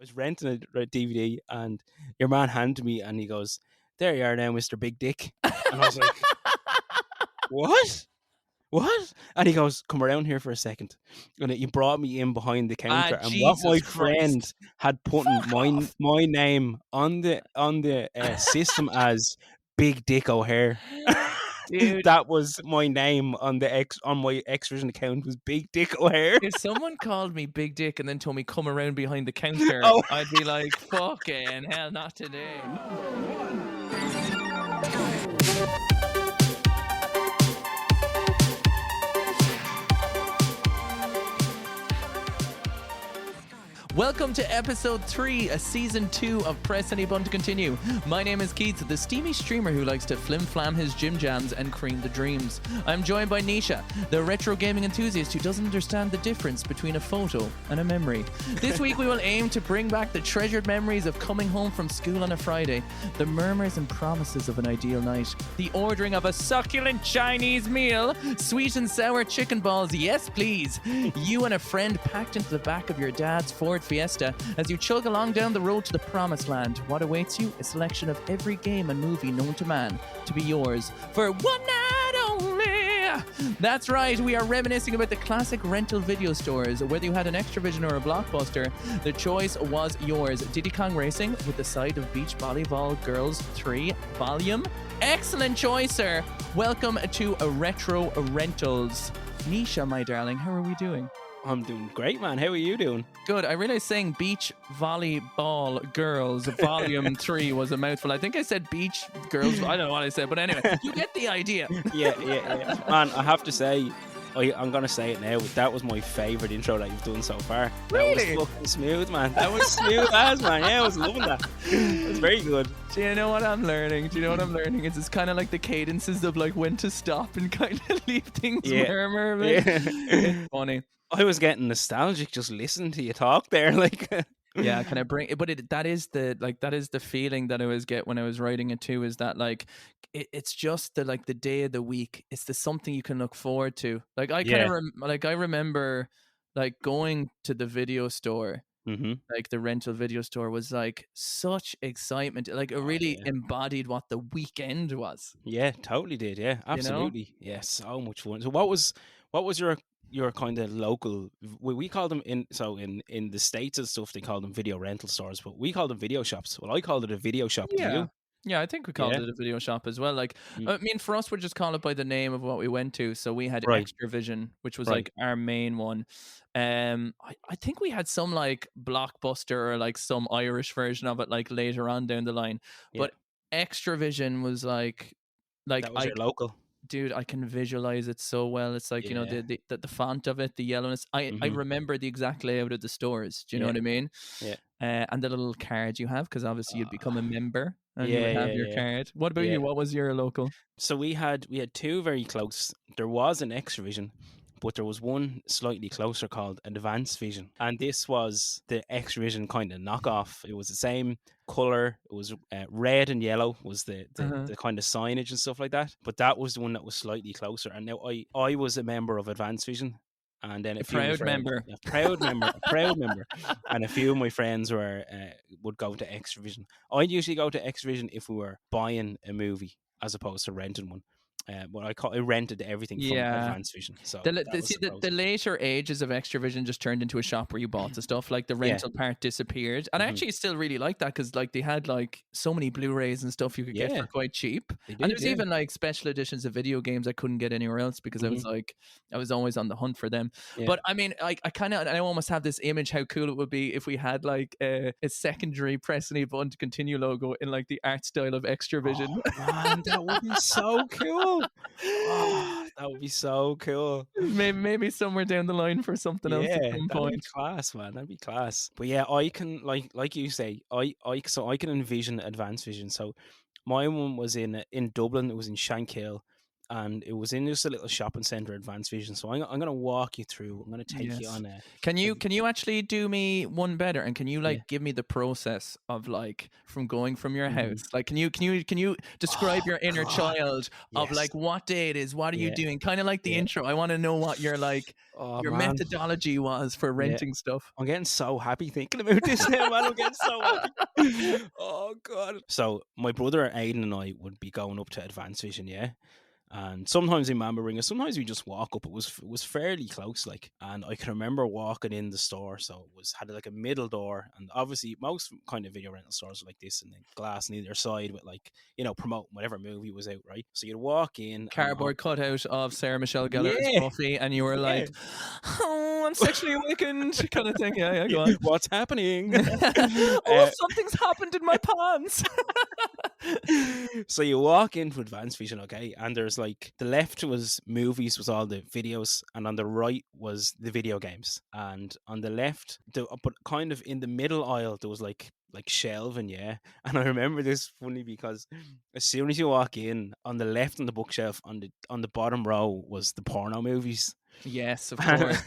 was renting a DVD, and your man handed me, and he goes, "There you are now, Mister Big Dick." And I was like, "What? What?" And he goes, "Come around here for a second." And he brought me in behind the Ah, counter, and what my Jesus friend Christ. had put Fuck my off. my name on the system as Big Dick O'Hare. Dude, That was my name on my Xvision account was Big Dick O'Hare. if someone called me Big Dick and then told me come around behind the counter, Oh, I'd be like, fucking hell, not today. Welcome to episode 3, season 2 of Press Any Button to Continue. My name is Keith, the steamy streamer who likes to flim-flam his gym jams and cream the dreams. I'm joined by Nisha, the retro gaming enthusiast who doesn't understand the difference between a photo and a memory. This week we will aim to bring back the treasured memories of coming home from school on a Friday, the murmurs and promises of an ideal night, the ordering of a succulent Chinese meal, sweet and sour chicken balls, yes please, you and a friend packed into the back of your dad's Ford Fiesta as you chug along down the road to the promised land. What awaits you? A selection of every game and movie known to man to be yours for one night only. That's right, we are reminiscing about the classic rental video stores. Whether you had an Extravision or a Blockbuster, the choice was yours. Diddy Kong Racing with the side of Beach Volleyball Girls 3 Volume. Excellent choice, sir. Welcome to Retro Rentals. Nisha, my darling, how are we doing? I'm doing great, man. How are you doing? Good. I realized saying Beach Volleyball Girls Volume 3 was a mouthful. I think I said Beach Girls. I don't know what I said, but anyway, you get the idea. Yeah. Man, I have to say, I'm going to say it now, but that was my favourite intro that you've done so far. Really? That was fucking smooth, man. That was smooth as, man. Yeah, I was loving that. It was very good. Do you know what I'm learning? It's kind of like the cadences of like when to stop and kind of leave things murmur. Yeah. It's funny. I was getting nostalgic just listening to you talk there. Like, yeah, can I bring it? But that is the feeling that I always get when I was writing it too, is that like it's just the like the day of the week. It's the something you can look forward to. Like I kind of I remember like going to the video store. Mm-hmm. Like the rental video store was like such excitement. Like it really embodied what the weekend was. Yeah, totally did. Yeah, absolutely. You know? Yeah, so much fun. So what was your kind of local? We call them in the States and stuff. They call them video rental stores, but we call them video shops. Well, I called it a video shop. Yeah. Do you? Yeah, I think we called it a video shop as well. Like, I mean, for us, we'd just call it by the name of what we went to. So we had Extravision, which was like our main one. I think we had some like Blockbuster or like some Irish version of it like later on down the line. Yeah. But Extravision was like that was your local. Dude, I can visualize it so well. It's like, you know, the font of it, the yellowness. I remember the exact layout of the stores. Do you know what I mean? Yeah. And the little card you have, because obviously you'd become a member and you would have your card. What about you? What was your local? So we had two very close. There was an Extravision, but there was one slightly closer called Advanced Vision, and this was the Extravision kind of knockoff. It was the same color. It was red and yellow was the kind of signage and stuff like that. But that was the one that was slightly closer. And now I was a member of Advanced Vision. And then a proud member, and a few of my friends would go to Extravision. I'd usually go to Extravision if we were buying a movie as opposed to renting one. But I rented everything from Advanced Vision. So the later ages of Extravision just turned into a shop where you bought the stuff. Like the rental part disappeared, and I actually still really like that because like they had like so many Blu-rays and stuff you could get for quite cheap. And there's even like special editions of video games I couldn't get anywhere else because I was always on the hunt for them. Yeah. But I mean, I almost have this image how cool it would be if we had like a secondary Press Any Button to Continue logo in like the art style of Extravision. Oh, man, that would be so cool. Oh, that would be so cool. Maybe somewhere down the line for something else at some point. That'd be class, man. That'd be class. But yeah, I can like you say, I can envision Advanced Vision. So my one was in Dublin. It was in Shankill, and it was in just a little shopping center, Advanced Vision. So I'm gonna walk you through. I'm gonna take you Yes. on a Can you actually do me one better, and can you yeah. like give me the process of like from going from your Mhm. house? Like can you describe Oh your inner God, child of yes, like what day it is, what are you yeah, doing? Kind of like the yeah. intro. I want to know what your like Oh your man, methodology was for yeah. renting stuff. I'm getting so happy thinking about this now, man. I'm getting so happy. Oh God. So my brother Aiden and I would be going up to Advanced Vision, yeah. And sometimes my mum would ring us. Sometimes we just walk up. It was fairly close, like. And I can remember walking in the store. So it was had like a middle door, and obviously most kind of video rental stores are like this, and then glass on either side with like promoting whatever movie was out, right? So you'd walk in and Cardboard cutout of Sarah Michelle Gellar as yeah, Buffy, and you were yeah. like, "Oh, I'm sexually awakened," kind of thing. Yeah, yeah, go on. What's happening? Oh, something's happened in my pants. So you walk into Advanced Vision, okay, and there's like the left was movies, was all the videos, and on the right was the video games, and on the left, but kind of in the middle aisle, there was like shelving, yeah. And I remember this funny because as soon as you walk in, on the left on the bookshelf, on the bottom row was the porno movies. Yes, of course.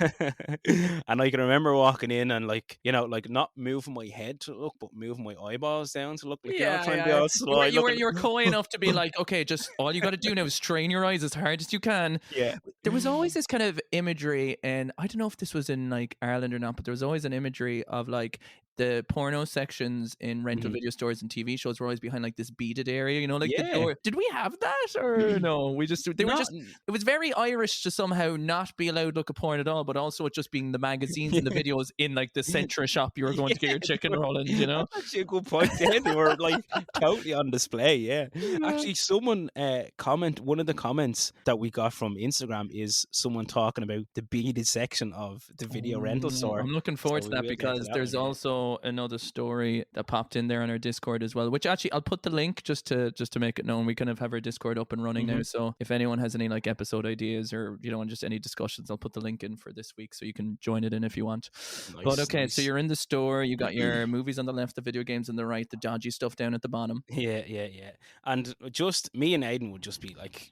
And I can remember walking in and like like not moving my head to look, but moving my eyeballs down to look, like Yeah, trying to be yeah. all You were sly you were looking. you were coy enough to be like, okay, just all you got to do now is strain your eyes as hard as you can. Yeah. There was always this kind of imagery, and I don't know if this was in like Ireland or not, but there was always an imagery of like the porno sections in rental Mhm. video stores and TV shows were always behind like this beaded area, like the Yeah. door. Did we have that or no? We just they were Not just it was very Irish to somehow not be allowed to look at porn at all, but also it just being the magazines and the yeah. videos in like the Centra shop you were going to get Yeah, your they chicken were rolling. that's actually a good point. Yeah, they were like totally on display. Yeah, Yeah. actually, someone one of the comments that we got from Instagram is someone talking about the beaded section of the video rental Oh, store. I'm looking So forward to we that will get to because that there's one. Yeah. also another story that popped in there on our Discord as well, which actually I'll put the link just to make it known. We kind of have our Discord up and running now. Mhm. So if anyone has any like episode ideas or just any discussions, I'll put the link in for this week so you can join it in if you want. But Nice, okay, so nice. you're in the store, you got your movies on the left, the video games on the right, the dodgy stuff down at the bottom. Yeah, yeah, yeah. And just me and Aiden would just be like,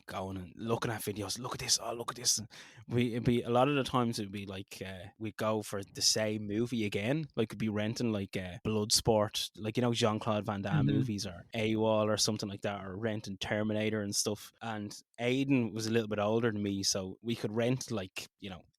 going and looking at videos. Look at this. Oh, look at this. And it'd be a lot of the times it'd be like we'd go for the same movie again. Like we'd be renting like Bloodsport, like Jean-Claude Van Damme Mhm. movies or AWOL or something like that, or renting Terminator and stuff. And Aiden was a little bit older than me, so we could rent like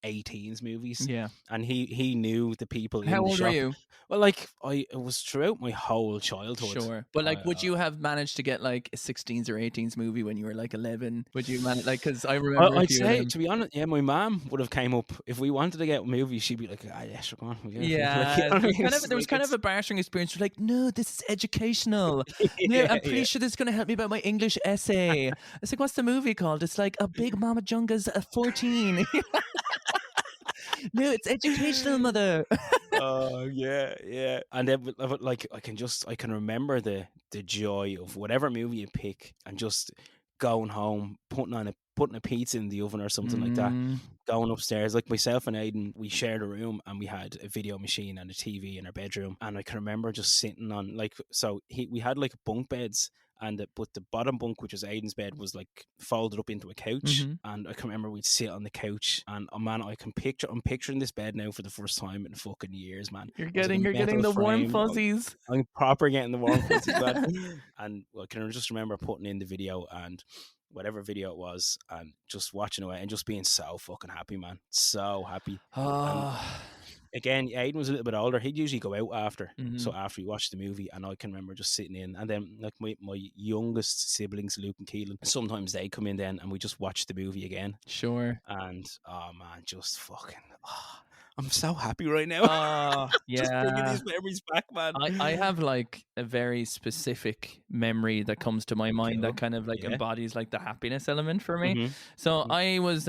18s movies, Yeah. and he knew the people How in the old were shop. you? Well, like it was throughout my whole childhood. Sure. But like, would you have managed to get like a 16s or 18s movie when you were like 11? Would you manage like, because I remember a I'd few of say, them. to be honest, yeah, my mom would have came up if we wanted to get movies. She'd be like, "Ah, yeah, sure, go on." Like, Yeah, what I there was mean? kind of It's there was like kind of a bartering experience. You're like, no, this is educational. No, yeah, I'm pretty yeah, sure this is going to help me about my English essay. It's like, what's the movie called? It's like a Big Mama Junga's 14. No, it's educational, mother. oh yeah, yeah. And then but, like I can remember the joy of whatever movie you pick, and just going home, putting a pizza in the oven or something like that, Mm, going upstairs. Like myself and Aiden, we shared a room and we had a video machine and a TV in our bedroom. And I can remember just sitting on we had like bunk beds, and but the bottom bunk, which was Aiden's bed, was like folded up into a couch. hmm And I can remember we'd sit on the couch, and oh man, I'm picturing this bed now for the first time in fucking years, man. You're It was like getting a you're getting metal the warm frame. fuzzies. I'm proper getting the warm fuzzies, man. And I can just remember putting in the video, and whatever video it was, and just watching away and just being so fucking happy, man. So happy. And Oh. again, Aiden was a little bit older. He'd usually go out after. Mhm. So after we watched the movie, and I can remember just sitting in, and then like my youngest siblings, Luke and Keelan, sometimes they come in then, and we just watch the movie again. Sure. And oh man, just fucking, I'm so happy right now. Oh, Just bringing yeah. these memories back, man. I have like a very specific memory that comes to my mind that Cool. kind of like Yeah. embodies like the happiness element for me. Mhm. So Mhm. I was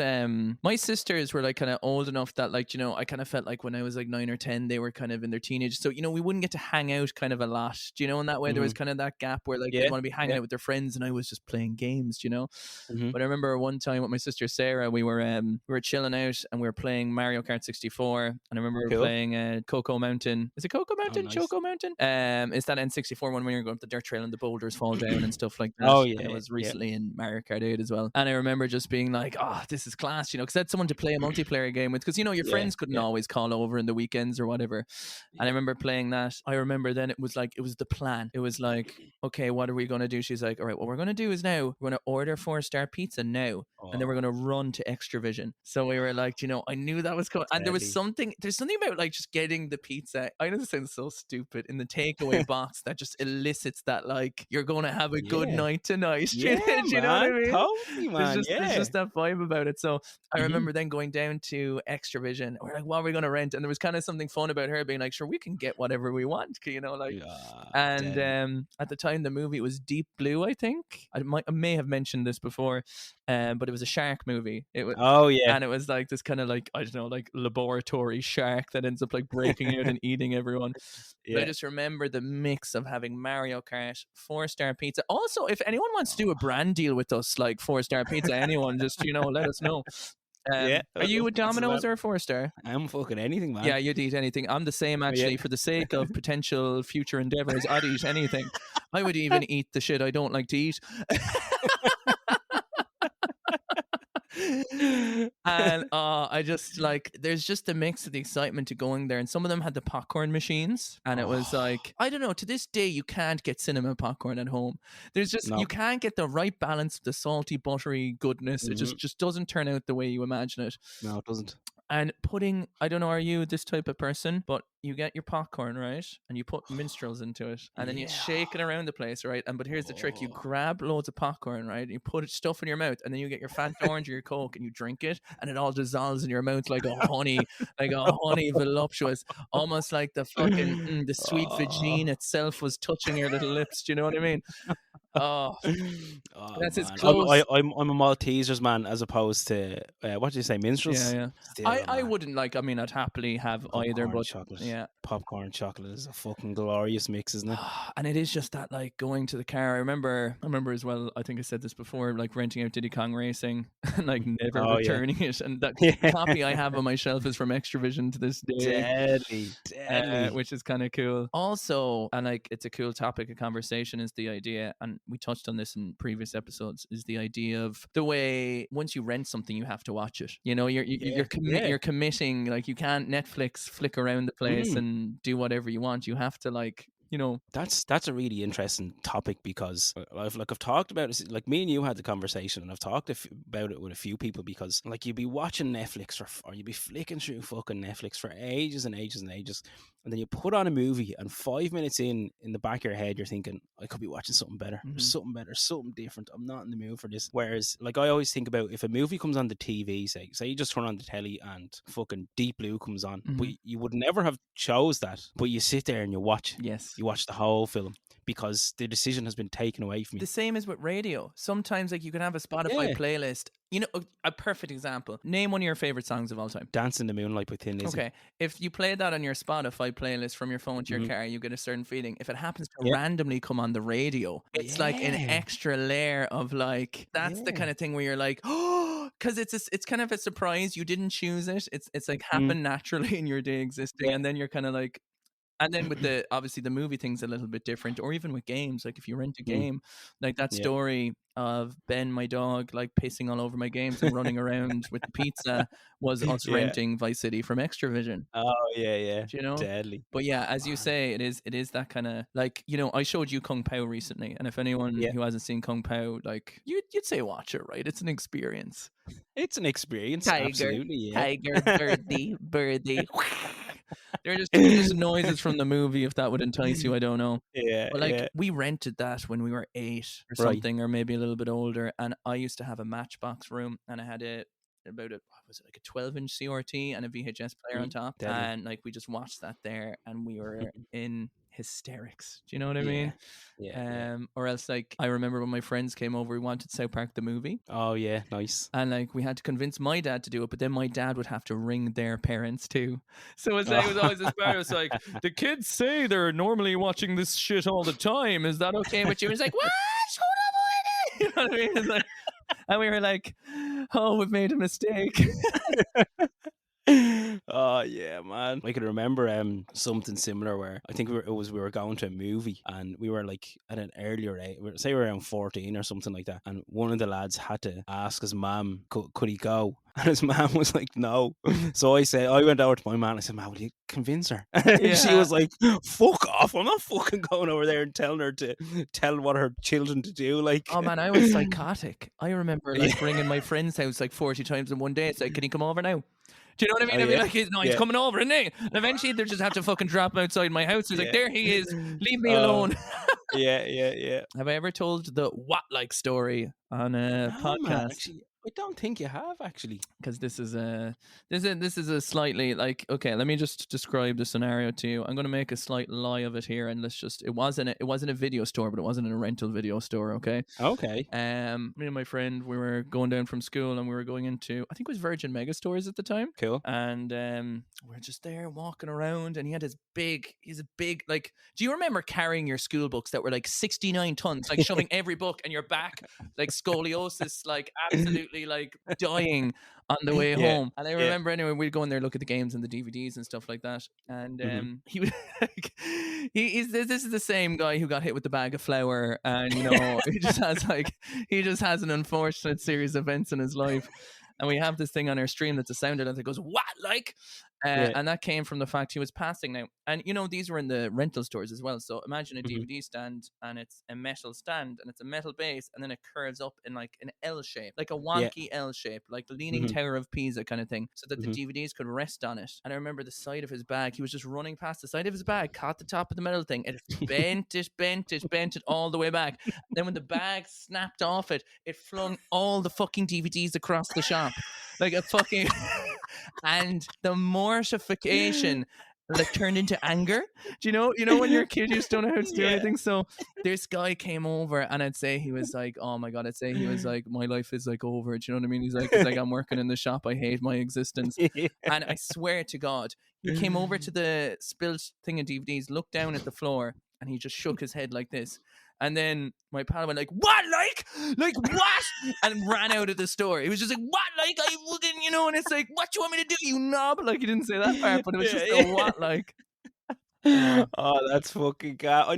my sisters were like kind of old enough that like I kind of felt like when I was like 9 or 10 they were kind of in their teenage, so we wouldn't get to hang out kind of a lot, in that way. There was Mhm. kind of that gap where like Yeah. they'd want to be hanging Yeah. out with their friends and I was just playing games. Mhm. But I remember one time with my sister Sarah, we were chilling out and we were playing Mario Kart 64, N64, and I remember Cool. playing Cocoa Mountain. Is it Cocoa Mountain? Nice. Choco Mountain? It's that N64 one when you're going up the dirt trail and the boulders fall down and stuff like that. Oh, And it yeah, was yeah. recently in Mario Kart 8 as well. And I remember just being like, oh, this is class, because I had someone to play a multiplayer game with, because your Yeah, friends couldn't yeah. always call over in the weekends or whatever. And I Yeah. remember playing that. I remember then it was the plan. It was like, okay, what are we going to do? She's like, all right, what we're going to do is now we're going to order 4-star pizza now. And then we're Oh, going to run to Extravision. So we were like, I knew that was coming. And there's something about like just getting the pizza. I know this sounds so stupid, in the takeaway box that just elicits that, like, you're going to have a good Yeah. night tonight. Yeah, Do you know what I man. mean? Totally, man. There's just that vibe about it. So I Mhm. remember then going down to Extravision. We're like, what are we going to rent? And there was kind of something fun about her being like, sure, we can get whatever we want, like. Yeah, And deadly. at the time, the movie was Deep Blue, I think. I may have mentioned this before, but it was a shark movie. It was, Oh, yeah. and it was like this kind of like, I don't know, like laboratory shark that ends up like breaking out and eating everyone. But I Yeah. just remember the mix of having Mario Kart, 4-star pizza. Also, if anyone wants to do a brand deal with us, like 4-star pizza, anyone, just let us know. Yeah. Are you a Domino's or a 4-star? I'm fucking anything, man. Yeah, you'd eat anything. I'm the same, actually. Yeah. For the sake of potential future endeavors, I'd eat anything. I would even eat the shit I don't like to eat. And I just like, there's just a mix of the excitement to going there, and some of them had the popcorn machines, and it was like, I don't know, to this day you can't get cinema popcorn at home. There's just, No. you can't get the right balance of the salty, buttery goodness. It just doesn't turn out the way you imagine it. No, it doesn't. And putting, I don't know, are you this type of person? But you get your popcorn, right? And you put minstrels into it. And then you shake it around the place, right? But here's the trick. You grab loads of popcorn, right? And you put stuff in your mouth. And then you get your Fanta orange or your Coke and you drink it. And it all dissolves in your mouth like a honey voluptuous. Almost like the fucking, the sweet vagine itself was touching your little lips. Do you know what I mean? Oh, that's as man. close. I'm a Maltesers man, as opposed to what did you say, minstrels? Yeah. Still, I man. wouldn't like. I mean, I'd happily have either, Popcorn but chocolate. yeah. Popcorn chocolate is a fucking glorious mix, isn't it? And it is just that, like, going to the car. I remember as well, I think I said this before, like renting out Diddy Kong Racing and like never returning it. And that copy I have on my shelf is from Extravision to this day. Deadly. Which is kind of cool. Also, and like, it's a cool topic of conversation, is the idea, and we touched on this in previous episodes, is the idea of the way once you rent something, you have to watch it. You're committing. Like, you can't Netflix flick around the place and do whatever you want. You have to, like, that's a really interesting topic, because I've talked about it, like me and you had the conversation, and I've talked about it with a few people, because like you'd be watching Netflix or you'd be flicking through fucking Netflix for ages and ages and ages, and then you put on a movie, and 5 minutes in the back of your head you're thinking, I could be watching something better. There's something better, something different. I'm not in the mood for this. Whereas, like, I always think about, if a movie comes on the TV, say you just turn on the telly and fucking Deep Blue comes on, but you would never have chose that, but you sit there and you watch. Yes. You watch the whole film, because the decision has been taken away from you. The same as with radio. Sometimes, like, you can have a Spotify playlist. A perfect example. Name one of your favorite songs of all time. Dance in the Moonlight by Thin Lizzy. Okay. If you play that on your Spotify playlist from your phone to your car, you get a certain feeling. If it happens to randomly come on the radio, it's like an extra layer of, like, that's the kind of thing where you're like, oh, because it's kind of a surprise. You didn't choose it. It's like happened naturally in your day existing, and then you're kind of like. And then with obviously the movie thing's a little bit different, or even with games, like if you rent a game, like that story of Ben, my dog, like pissing all over my games and running around with the pizza was us renting Vice City from Extravision. Oh yeah. Do you know? Deadly. But yeah, as you say, it is that kind of, like, I showed you Kung Pao recently, and if anyone who hasn't seen Kung Pao, like, you'd say watch it, right? It's an experience. It's an experience. Tiger, absolutely, yeah. Tiger, birdie. They're just noises from the movie, if that would entice you, I don't know. Yeah. But like, we rented that when we were 8 or something, or maybe a little bit older, and I used to have a Matchbox room, and I had about a 12-inch CRT and a VHS player on top. Deadly. And like, we just watched that there, and we were in hysterics. Do you know what I mean? Yeah. Or else, like, I remember when my friends came over, we wanted South Park the movie. Oh yeah, nice. And like, we had to convince my dad to do it, but then my dad would have to ring their parents too. So it was always this part. It was like, the kids say they're normally watching this shit all the time. Is that okay with you? It's like, what? You know what I mean? It's like, and we were like, oh, we've made a mistake. Oh yeah, man! I can remember something similar where I think we were going to a movie and we were like at an earlier age, say we were around 14 or something like that, and one of the lads had to ask his mum could he go, and his mum was like no. So I went over to my mum and I said, "Mum, will you convince her?" And she Yeah. was like, "Fuck off! I'm not fucking going over there and telling her to tell what her children to do." Like, Oh man, I was psychotic. I remember like yeah, ringing my friend's house like 40 times in one day. It's like, can he come over now? Do you know what I oh mean? I'd be yeah, like, no, he's yeah, coming over, isn't he? And eventually they just have to fucking drop him outside my house. He's like, yeah. there he is. Leave me Uh, alone. yeah, yeah, yeah. Have I ever told the what like story on a No, man. podcast? Actually, I don't think you have. Actually, Because this is a slightly like, okay, let me just describe the scenario to you. I'm going to make a slight lie of it here, and let's just it wasn't a video store, but it wasn't in a rental video store. Okay. okay, Me and my friend, we were going down from school and we were going into, I think it was Virgin Mega Stores at the time. cool. And we're just there walking around, and he's a big, like, do you remember carrying your school books that were like 69 tons, like shoving every book and your back, like scoliosis, like absolutely like dying on the way Yeah, home. And I yeah. remember anyway, we'd go in there, look at the games and the DVDs and stuff like that. And he was like, this is the same guy who got hit with the bag of flour, and you know, he just has an unfortunate series of events in his life. And we have this thing on our stream that's a sound alert that goes, what, like? Yeah. And that came from the fact he was passing now. And, you know, these were in the rental stores as well. So imagine a DVD stand, and it's a metal stand, and it's a metal base, and then it curves up in like an L shape, like a wonky L shape, like the Leaning Tower of Pisa kind of thing, so that the DVDs could rest on it. And I remember the side of his bag, he was just running past the side of his bag, caught the top of the metal thing, and it bent it all the way back. Then when the bag snapped off it, it flung all the fucking DVDs across the shop. Like a fucking... And the mortification like turned into anger. Do you know when you're a kid, you just don't know how to do anything. So this guy came over, and I'd say he was like, oh my god, I'd say he was like, my life is like over. Do you know what I mean? He's like, I'm working in the shop, I hate my existence. And I swear to God, he came over to the spilled thing of DVDs, looked down at the floor, and he just shook his head like this. And then my pal went like, what, like what? And ran out of the store. He was just like, what, like, I wouldn't, you know? And it's like, what do you want me to do, you knob? Like, he didn't say that part, but it was just a what, like. Oh, that's fucking god. I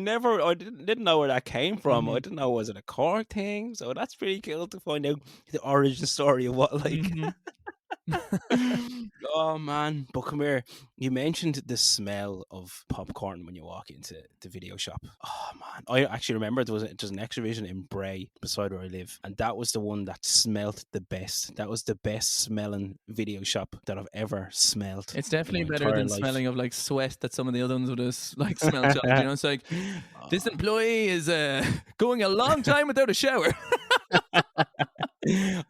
didn't know where that came from. I didn't know, was it a core thing? So that's pretty cool to find out the origin story of what, like. Oh man, but come here. You mentioned the smell of popcorn when you walk into the video shop. Oh man, I actually remember there's an Extravision in Bray beside where I live, and that was the one that smelled the best. That was the best smelling video shop that I've ever smelled. It's definitely better than smelling of like sweat that some of the other ones would have like smelled. You know, it's like, this employee is going a long time without a shower.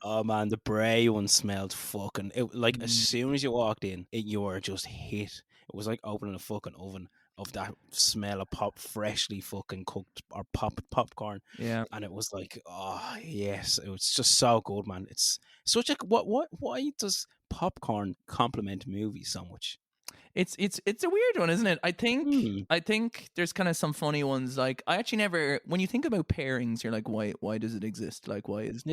Oh man, the Bray one smelled fucking like as soon as you walked in, you were just hit. It was like opening a fucking oven of that smell of freshly fucking cooked or popcorn. Yeah. And it was like, oh yes, it was just so good, man. It's such a why does popcorn complement movies so much? It's a weird one, isn't it? I think there's kind of some funny ones. Like, I actually never, when you think about pairings, you're like, why does it exist? Like, why is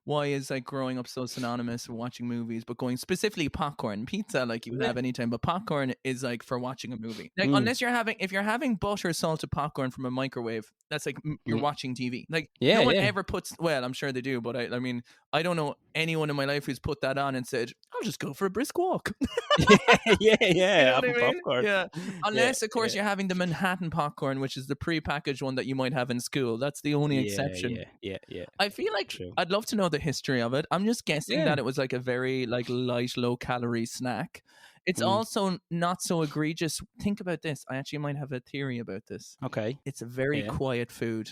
why is like growing up so synonymous with watching movies, but going specifically popcorn, pizza, like you would have anytime, but popcorn is like for watching a movie. Like unless if you're having butter salted popcorn from a microwave, that's like you're watching TV. Like no one ever puts. Well, I'm sure they do, but I mean, I don't know anyone in my life who's put that on and said, I'll just go for a brisk walk. Yeah. You know what I mean? Popcorn. Yeah. Unless, of course, you're having the Manhattan popcorn, which is the pre-packaged one that you might have in school. That's the only exception. Yeah. I feel like I'd love to know the history of it. I'm just guessing that it was like a very like light, low-calorie snack. It's also not so egregious. Think about this. I actually might have a theory about this. Okay. It's a very quiet food.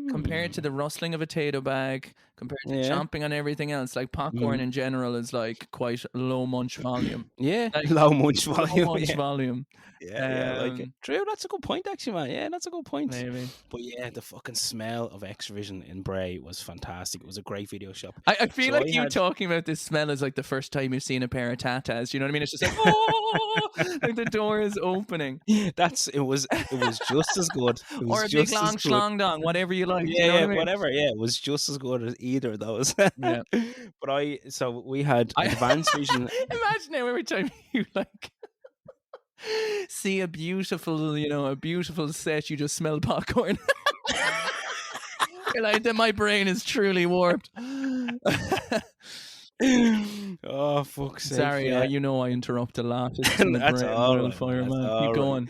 Compared to the rustling of a potato bag, compared to chomping on everything else. Like popcorn in general is like quite low munch volume. Yeah, like, low munch volume. Low munch volume. Yeah, I like it. True, that's a good point, actually, man. Yeah, that's a good point. Maybe. But yeah, the fucking smell of Extravision in Bray was fantastic. It was a great video shop. I feel like you talking about this smell is like the first time you've seen a pair of tatas. You know what I mean? It's just like, oh, like the door is opening. it was just as good. It was Or a big just as long good. schlong dong, whatever you like. Yeah, You know what I mean? whatever. Yeah, it was just as good as either of those. Yeah. But so we had advanced vision. Imagine how every time you like see a beautiful set, you just smell popcorn. You're like, my brain is truly warped. Oh, fuck's sake. Sorry, yeah. I interrupt a lot. It's my That's brain, all right, wildfire, man. That's man. all Keep right. going.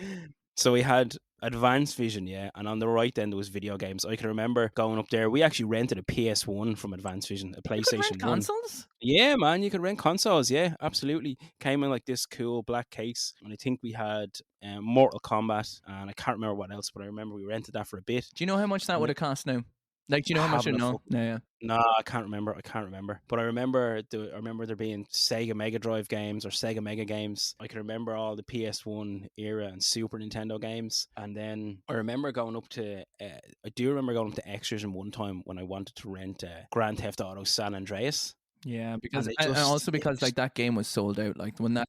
So we had advanced vision, yeah, and on the right end there was video games. I can remember going up there. We actually rented a PS1 from Advanced Vision, a You could PlayStation rent 1. consoles? Yeah, man, you could rent consoles. Yeah, absolutely. Came in like this cool black case, and I think we had Mortal Kombat, and I can't remember what else, but I remember we rented that for a bit. Do you know how much that would have cost now? Like, do you know how much it now? Yeah. No, I can't remember. But I remember there being Sega Mega Drive games or Sega Mega games. I can remember all the PS1 era and Super Nintendo games. And then I remember going up to X-Vision one time when I wanted to rent Grand Theft Auto San Andreas. Yeah, because and also because like that game was sold out. Like when that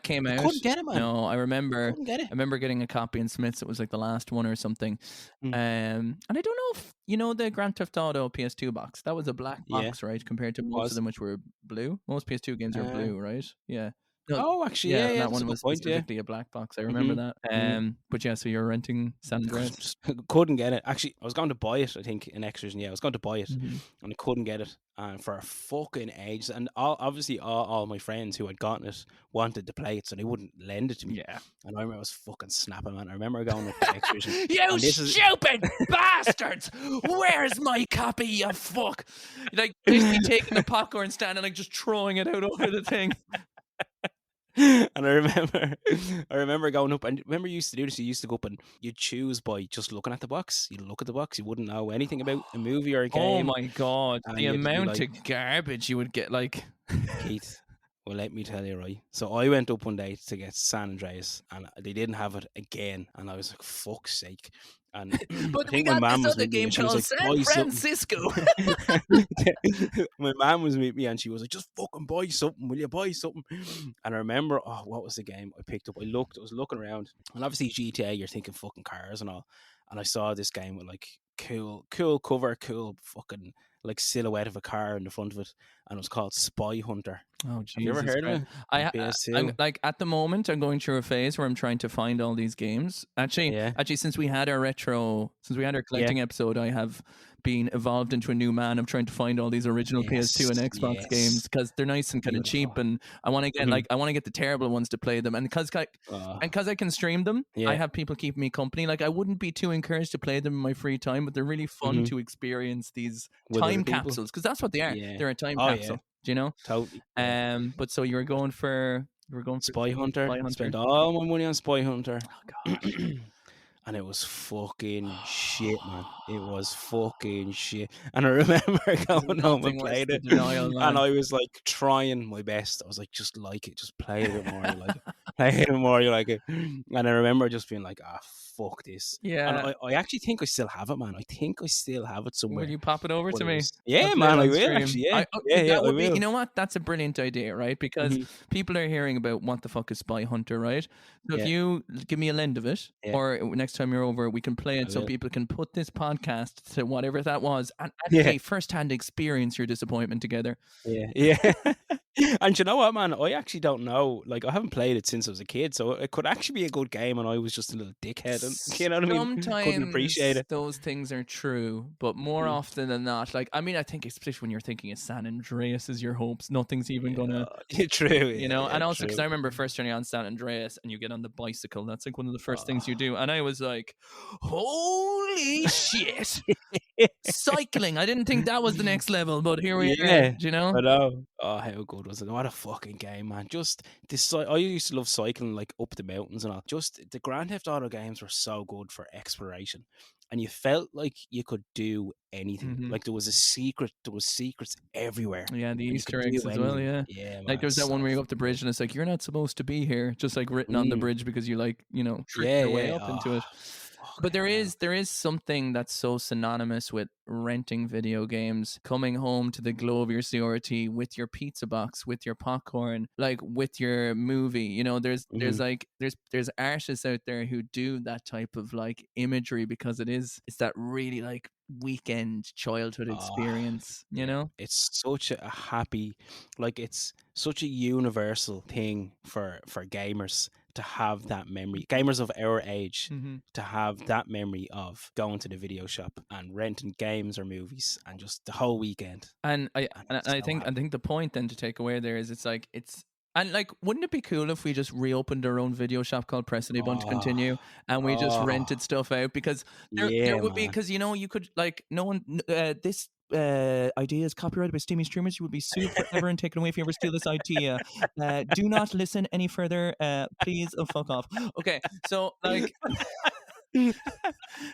came out, couldn't get it, man. No, I remember. Couldn't get it. I remember getting a copy in Smith's. It was like the last one or something. And I don't know if you know the Grand Theft Auto PS2 box. That was a black box, right? Compared to most of them, which were blue. Most PS2 games are blue, right? Yeah. No, actually, yeah, that one was specifically a black box. I remember that. But yeah, so you're renting San Andreas. Couldn't get it. Actually, I was going to buy it. I think in X-Vision. Yeah, I was going to buy it, and I couldn't get it. And for a fucking age, and obviously all my friends who had gotten it wanted to play it, so they wouldn't lend it to me. Yeah. And I remember I was fucking snapping, man. I remember going up to X-Vision. You stupid bastards! Where's my copy, you fuck? Like, basically taking the popcorn stand and like just throwing it out over the thing. And I remember going up, and remember you used to do this. You used to go up and you'd choose by just looking at the box. You'd look at the box. You wouldn't know anything about a movie or a game. Oh my god, the amount of garbage you would get, like. Keith, well, let me tell you, right? So I went up one day to get San Andreas, and they didn't have it again, and I was like, "Fuck's sake!" And but we got this other game called San Francisco. My mom was with me, and she was like, "Just fucking buy something, will you? Buy something." And I remember, what was the game I picked up? I was looking around, and obviously GTA, you're thinking fucking cars and all, and I saw this game with like cool cover, cool fucking like silhouette of a car in the front of it, and it was called Spy Hunter. Oh, Jesus! Have you ever heard of it? I'm like at the moment, I'm going through a phase where I'm trying to find all these games. Actually, since we had our collecting episode, I have been evolved into a new man of trying to find all these original PS2 and Xbox games because they're nice and kind of cheap, and I want to get I want to get the terrible ones to play them, and because I can stream them, I have people keeping me company. Like I wouldn't be too encouraged to play them in my free time, but they're really fun to experience these time capsules because that's what they are. They're a time capsule. Do you know? Totally. But so you were going for Spy Hunter. Spent all my money on Spy Hunter. Oh god. And it was fucking shit, man. It was fucking shit. And I remember going home and playing it. And I was like trying my best. I was like, just like it. Just play it a bit more. You like it. Play it a bit more. You like it. And I remember just being like, fuck this. Yeah. And I actually think I still have it, man. I think I still have it somewhere. Will you pop it over to me? Yeah, man. I will actually. Yeah. I will. You know what? That's a brilliant idea, right? Because people are hearing about what the fuck is Spy Hunter, right? So if you give me a lend of it, or next time you're over, we can play it so people can put this podcast to whatever that was and actually first-hand experience your disappointment together. Yeah. And you know what, man? I actually don't know. Like, I haven't played it since I was a kid, so it could actually be a good game, and I was just a little dickhead. And, you know what I mean? Sometimes couldn't appreciate it. Those things are true, but more often than not, like, I mean, I think especially when you're thinking of San Andreas is your hopes, nothing's even gonna. True. You know, and also because I remember first turning on San Andreas, and you get on the bicycle. That's like one of the first things you do, and I was like, "Holy shit!" Cycling. I didn't think that was the next level, but here we are. You know? I know. Oh, how good was it? What a fucking game, man. Just this. I used to love cycling, like up the mountains and all. Just the Grand Theft Auto games were so good for exploration, and you felt like you could do anything. Like there was secrets everywhere. Yeah, the Easter eggs as well. Yeah, man, like there's that one where you go up the bridge and it's like you're not supposed to be here, just like written on the bridge because you like trick your way up into it. But there hell. is something that's so synonymous with renting video games, coming home to the glow of your CRT with your pizza box, with your popcorn, like with your movie. You know, there's Mhm. like there's artists out there who do that type of like imagery because it's that really like weekend childhood Oh, experience, you yeah. know? It's such a happy, like it's such a universal thing for gamers to have that memory. Gamers of our age Mm-hmm. to have that memory of going to the video shop and renting games or movies and just the whole weekend. And And I'm I so think happy. the point then to take away there is it's like it's and like wouldn't it be cool if we just reopened our own video shop called Press Any Button to Oh, Continue and we just oh, rented stuff out because there yeah, would be man. because you know you could like no one this idea is copyrighted by Steamy Streamers. You will be sued forever and taken away if you ever steal this idea. Do not listen any further. Please, fuck off. Okay, so like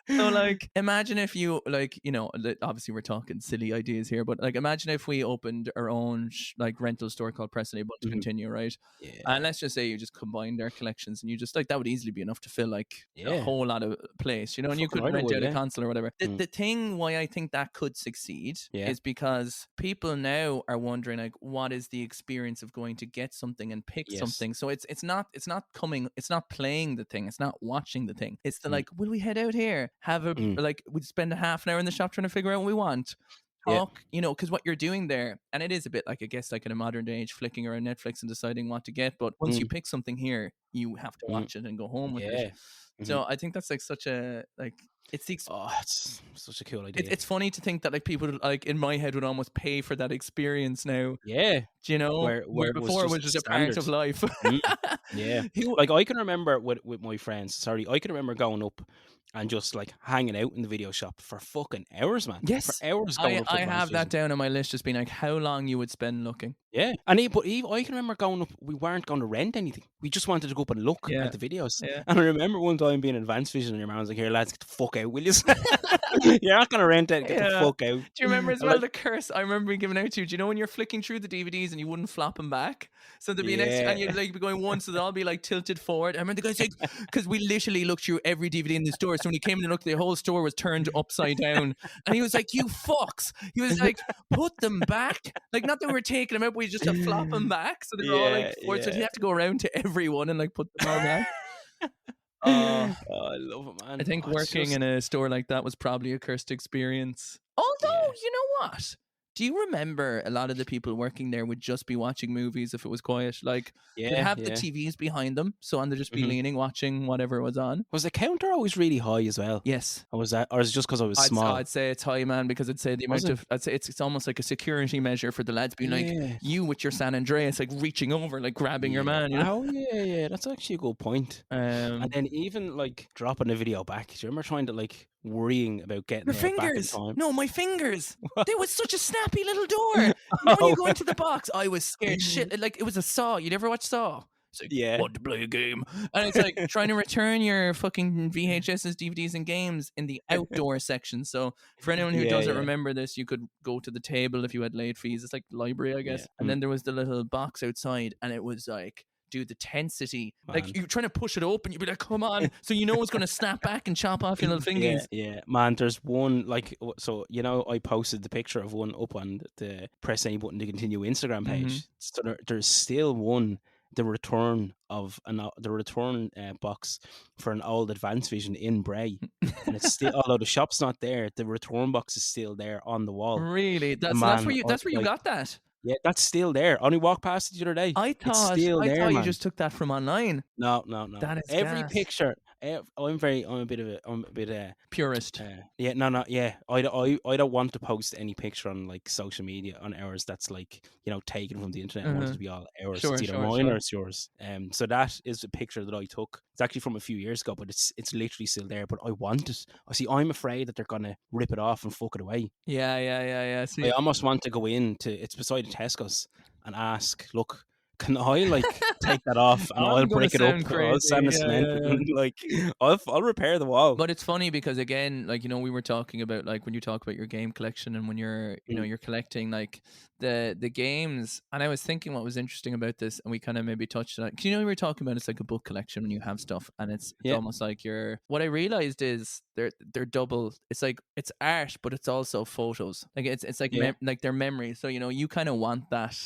so like imagine if you like you know obviously we're talking silly ideas here but like imagine if we opened our own like rental store called Preston Able to Mhm. Continue, right? And Yeah, let's just say you just combined our collections and you just like that would easily be enough to fill like a yeah. whole lot of place, you know, and you Fucking could right, it rent would, out a yeah. console or whatever. Mm, The thing why I think that could succeed yeah, is because people now are wondering like what is the experience of going to get something and pick yes. something. So it's not coming, it's not playing the thing, it's not watching the thing, it's the Mm, like will we head out here, have a mm, like we'd spend a half an hour in the shop trying to figure out what we want, yeah. talk, you know, because what you're doing there, and it is a bit like I guess like in a modern age flicking around Netflix and deciding what to get, but once you Mm, pick something here you have to mm, watch it and go home with it. yeah. Mhm. So I think that's like such a like it's the Oh, it's such a cool idea. it's funny to think that like people like in my head would almost pay for that experience now, Yeah, do you know, where where it was before it was just just a part standard. of life. Mm, yeah. Who- Like, I can remember with my friends, sorry, I can remember going up and just, like, hanging out in the video shop for fucking hours, man. For yes, hours going up to I Advanced have that Vision. down on my list, just being like how long you would spend looking. Yeah, and I can remember going up, we weren't gonna rent anything. We just wanted to go up and look Yeah, at the videos. yeah. And I remember one time being in Advanced Vision and your man was like, "Here, lads, get the fuck out, will yous? You're not gonna rent it, get the Yeah. fuck out." Do you remember as And well like, the curse I remember being given out to you? Do you know when you're flicking through the DVDs and you wouldn't flop them back? So there'd be an extra, and yeah. you'd like be going once, so they'll all be like tilted forward. I remember the guy's like, because we literally looked through every DVD in the store. So when he came in and looked, the whole store was turned upside down. And he was like, "You fucks!" He was like, "Put them back." Like, not that we were taking them out, but we just had to flop them back. So they were all like Yeah, forward. So yeah. he'd have to go around to everyone and like put them all back. Oh, Uh, I love it, I man. think Oh, it's working in just a store like that was probably a cursed experience. Although, yeah, you know what? Do you remember a lot of the people working there would just be watching movies if it was quiet? Like they'd yeah, have the yeah. TVs behind them, so and they'd just be Mhm. leaning, watching whatever was on. Was the counter always really high as well? Yes. Or was that, or is it just because I was small? I'd say it's high, man, because I'd say the Was amount it? of I'd say it's almost like a security measure for the lads being like Yeah. you with your San Andreas, like reaching over, like grabbing your Yeah. man, you know. Oh, yeah, yeah. That's actually a good point. And Um, then even like dropping the video back, do you remember trying to like worrying about getting Your there back in fingers. time? No, my fingers. There was such a snappy little door. You know when you Oh, go into the box, I was scared shit. Like it was a Saw. You'd ever watch Saw? It's like, yeah, want to play a game. And it's like trying to return your fucking VHSs, DVDs, and games in the outdoor section. So for anyone who yeah, doesn't yeah, remember this, you could go to the table if you had late fees. It's like the library, I yeah. guess. And then there was the little box outside, and it was like dude, the tensity. Like Man. you're trying to push it open, you'd be like, come on. So you know it's gonna snap back and chop off your little Yeah, fingies. yeah, man. There's one like so you know I posted the picture of one up on the Press Any Button to Continue Instagram page. Mhm. So there's still one, the return of the return box for an old Advanced Vision in Bray, and it's still, although the shop's not there, the return box is still there on the wall. Really? And That's man, where you like got that. yeah, that's still there. I only walked past it the other day. It's still I there, thought you man. just took that from online. No, no, no. That is Every gas. picture. I'm a bit Purist. yeah, no, no, yeah. I don't want to post any picture on like social media on ours that's like, you know, taken from the internet. I want it to be all ours. Sure, It's either sure, mine or sure. it's yours. So that is a picture that I took. It's actually from a few years ago, but it's literally still there. But I want it. I see. I'm afraid that they're gonna rip it off and fuck it away. Yeah. I See, almost want to go in to, it's beside the Tesco's, and ask, look, can I like take that off and I'll I'm gonna break it up? sound I'll sand crazy. the Yeah, cement yeah, yeah. and like I'll repair the wall. But it's funny because again, like, you know, we were talking about like when you talk about your game collection and when you're, you know, Mm, you're collecting like the games. And I was thinking what was interesting about this, and we kind of maybe touched on it. 'Cause, you know, we were talking about it's like a book collection when you have stuff, and it's yeah, almost like you're. What I realized is they're double. It's like it's art, but it's also photos. Like it's like yeah, like their memory. So you know, you kind of want that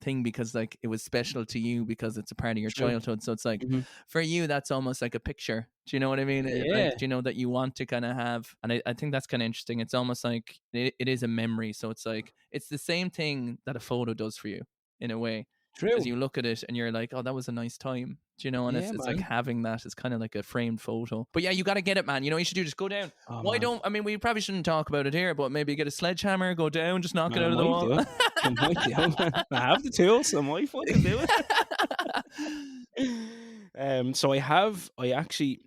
thing because like it was special to you because it's a part of your true. childhood. So it's like Hmm. for you that's almost like a picture. Do you know what I mean? Like, Yeah, do you know that you want to kind of have, and I think that's kind of interesting. It's almost like it is a memory. So it's like it's the same thing that a photo does for you in a way, because true. you look at it and you're like, oh, that was a nice time. Do you know? And Yeah, it's like man. having that is kind of like a framed photo. But yeah, you got to get it, man. You know what you should do? Just go down. Oh Why man, don't, I mean, we probably shouldn't talk about it here, but maybe get a sledgehammer, go down, just knock it man, I out of the might wall. do it. I might do it, man. I have the tools. I might fucking do it. So I actually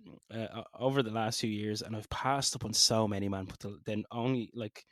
over the last 2 years, and I've passed up on so many, man. But then only like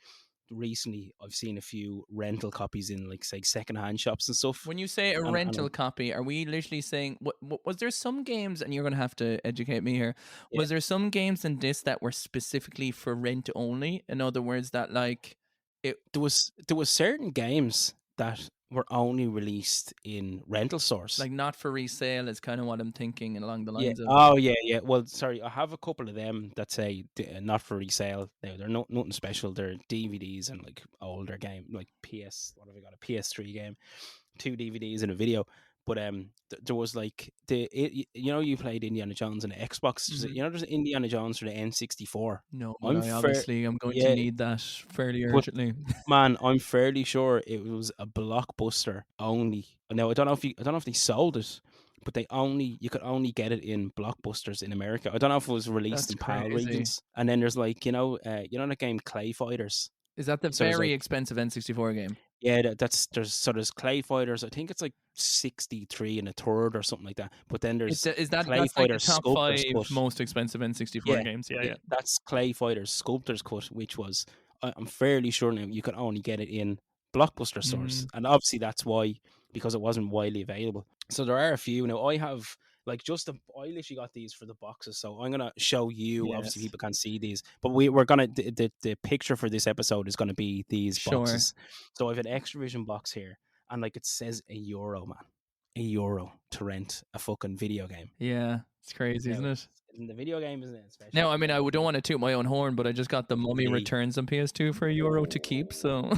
recently, I've seen a few rental copies in like say secondhand shops and stuff. When you say a And rental copy, are we literally saying what was there some games, and you're going to have to educate me here. yeah, Was there some games in this that were specifically for rent only? In other words, that like it there was certain games that were only released in rental stores. like not for resale is kind of what I'm thinking, and along the Yeah. lines of Oh, yeah, yeah. Well, sorry, I have a couple of them that say not for resale. They're not nothing special. They're DVDs and like older game, like PS. What have we got? A PS3 game, two DVDs and a video. But there was like you know, you played Indiana Jones on the Xbox. Mhm. You know, there's Indiana Jones for the N64. No, but I'm I fair, obviously am going to yeah, need that fairly but urgently. man, I'm fairly sure it was a blockbuster only. Now I don't know if they sold it, but you could only get it in blockbusters in America. I don't know if it was released That's in PAL crazy. regions. And then there's like you know the game Clay Fighters. Is that the So there's very like expensive N64 game? yeah, there's Clay Fighters. I think it's like 63 and a third or something like that. But then there's Is that Clay that's like the Fighters top Sculptor's five Cut. most expensive N64 Yeah, games? Yeah, yeah, yeah. that's Clay Fighter's Sculptor's Cut, which was I'm fairly sure now you could only get it in Blockbuster stores, Mm, and obviously that's why, because it wasn't widely available. So there are a few now. I have like I literally got these for the boxes, so I'm gonna show you. Obviously, yes, people can't see these, but we're gonna the picture for this episode is gonna be these sure. boxes. So I have an extra vision box here, and like it says €1, man, €1 to rent a fucking video game. Yeah, it's crazy, Now, isn't it? in the video game isn't it special? No, I mean, Now I the don't want to toot my own horn, but I just got the Mummy DVD. Returns on PS2 for €1 to keep. So,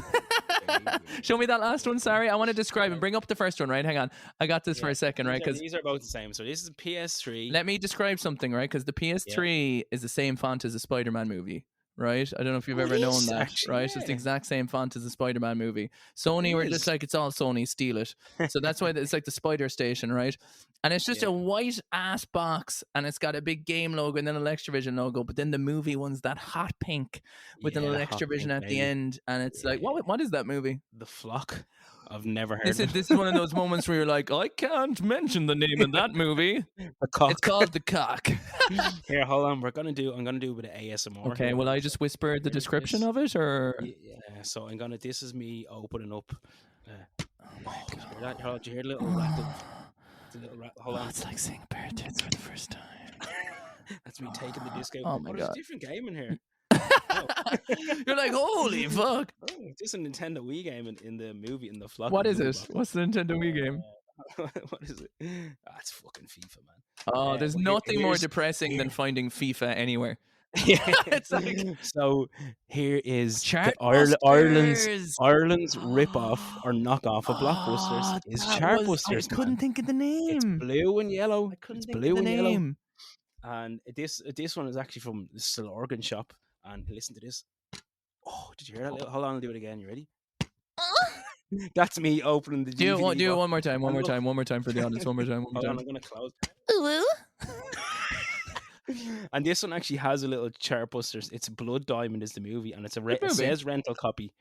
There you go. show me that last one. Sorry, I want to describe and bring up the first one. Right, hang on. I got this for Yeah, a second, right? Because these are both the same. So this is PS3. let me describe something, right? Because the Yeah. PS3 is the same font as the Spider-Man movie, right? I don't know if you've Oh, it ever known is that, actually, right? It's the yeah. exact same font as the Spider-Man movie. Sony It were just is. like, it's all Sony, steal it. So that's why it's like the Spider Station, right? And it's just Yeah. a white ass box, and it's got a big game logo and then an Electrovision logo. But then the movie one's that hot pink with an Yeah, the hot Electrovision pink, at the baby. end, and it's like, Yeah. what is that movie? The Flock. I've never heard This of is it. this is one of those moments where you're like, I can't mention the name of that movie. The Cock. It's called The Cock. Here, hold on. I'm gonna do a bit of ASMR. Okay, here. will I just whisper the Here's description this. of it, or Yeah. So I'm gonna. This is me opening up. oh my Did you hear that? Did you hear a little rattle? It's a little hold on. it's like seeing Bear Tits for the first time. That's me taking the disc out. Oh my There's God. a different game in here. Oh. You're like, holy fuck! Oh, just a Nintendo Wii game in the movie in the Flock. What is movie it? box. What's the Nintendo Wii game? What is it? That's fucking FIFA, man. Oh, there's Well, nothing more here's depressing than finding FIFA anywhere. yeah. It's like So here is the Ireland's Chartbusters. rip-off or knockoff of Blockbusters is I Chartbusters, couldn't man. think of the It's name. blue and yellow. I couldn't It's think blue of the and yellow. name. And this one is actually from the Still Organ shop. And listen to this. Oh, did you hear that? Hold on, I'll do it again. You ready? That's me opening the DVD Do it box. one more time. One And more look, time. One more time for the audience. One more time. One more hold on, time. I'm gonna close. And this one actually has a little Chartbusters. It's Blood Diamond is the movie, and it's Good it movie. says rental copy.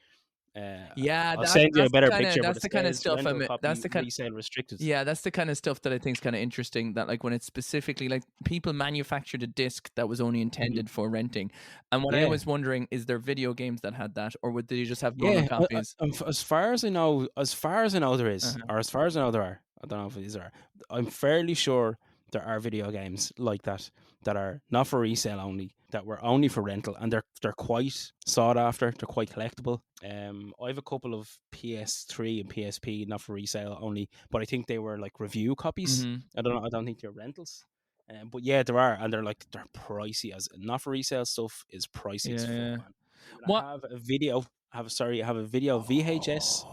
Yeah, I'll send you a better kinda, picture. that's But the it kind of says stuff. rental copy, That's the kind. resale restricted. Yeah, that's the kind of stuff that I think is kind of interesting. That like when it's specifically like people manufactured a disc that was only intended for renting, and what I Yeah. was wondering is there video games that had that, or would they just have normal Yeah, copies? as far as I know, there is, Uh-huh. or as far as I know, there are. I don't know if these are. I'm fairly sure there are video games like that that are not for resale only, that were only for rental, and they're quite sought after. They're quite collectible. I have a couple of PS3 and PSP, not for resale only, but I think they were like review copies. Mm-hmm. I don't know. I don't think they're rentals. But yeah, there are, and they're pricey. As not for resale stuff is pricey as Yeah, fuck, yeah. man. And What? I have a video. I have a video VHS.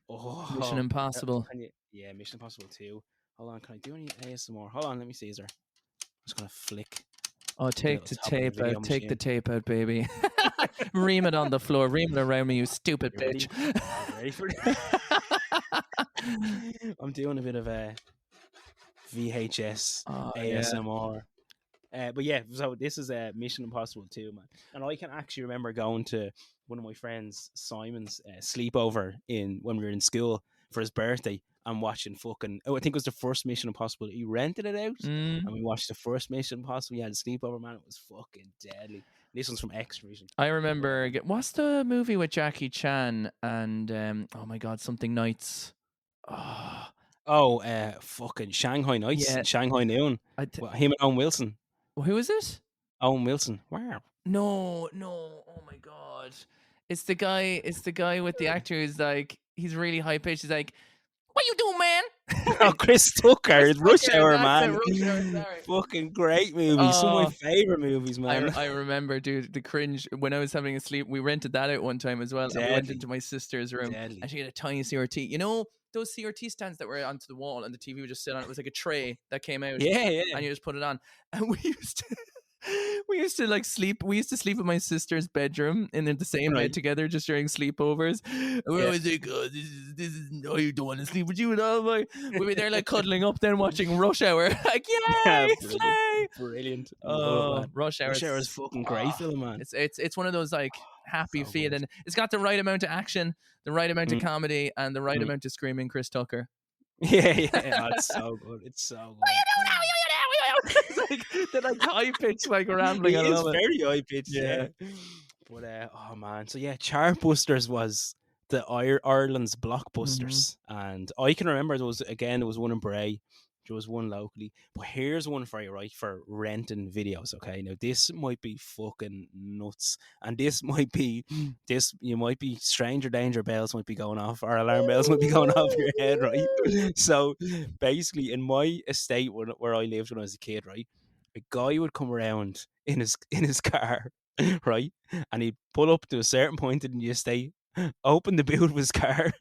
Oh, Mission Oh, Impossible. can you? Yeah, Mission Impossible 2. Hold on, can I do any ASMR? Hold on, let me see. Is there? I'm just gonna flick Oh, the take little the top of the tape video out. Take the machine. tape out, baby. Ream it on the floor. Ream it around me, you stupid You ready? bitch. You ready for it? I'm doing a bit of a VHS Oh, yeah. ASMR. But yeah, so this is Mission Impossible 2, man. And I can actually remember going to one of my friends, Simon's sleepover when we were in school for his birthday and watching fucking, I think it was the first Mission Impossible. He rented it out Mm. and we watched the first Mission Impossible. We had a sleepover, man. It was fucking deadly. This one's from X Vision. I remember. What's the movie with Jackie Chan and oh my god, something Nights? Oh, Fucking Shanghai Nights, yeah. Shanghai Noon. Well, him and Owen Wilson. Who is it? Owen Wilson. Wow. No. Oh my god. It's the guy. It's the guy with the actor who's like, he's really high pitched. He's like, "What you doing, man?" Oh, Chris Tucker. It's Rush Tucker, Hour, that's it, man. Rush Hour, sorry. Fucking great movie. Some of my Oh. favorite movies, man. I remember, dude, the cringe when I was having a sleep. We rented that out one time as well. And we went Deadly. into my sister's room Deadly. and she had a tiny CRT. You know those CRT stands that were onto the wall and the TV would just sit on it? It was like a tray that came out. Yeah. And you just put it on. And we used to like sleep. We used to sleep in my sister's bedroom and in the same Right. bed together just during sleepovers. And we always like, oh, this is no, you don't want to sleep with you and all my. We'd be there like cuddling up, then watching Rush Hour. Like, yay, slay! Brilliant. Oh, Rush Hour. Rush Hour is fucking great film, man. It's one of those like happy So feeling. good. It's got the right amount of action, the right amount of comedy, and the right amount of screaming Chris Tucker. Yeah. Oh, it's so good. It's so good. It's like they're like high pitched, like rambling. It I is love it. very high pitched, Yeah. But oh man, so yeah, Chartbusters was the Ireland's blockbusters, and I can remember there was one in Bray, there was one locally, but here's one for you, right, for renting videos. Okay, now this might be fucking nuts, and this might be you might be stranger danger bells might be going off, or alarm bells might be going off your head, right? So basically, in my estate where I lived when I was a kid, right, a guy would come around in his car, right, and he'd pull up to a certain point in the estate, open the boot of his car,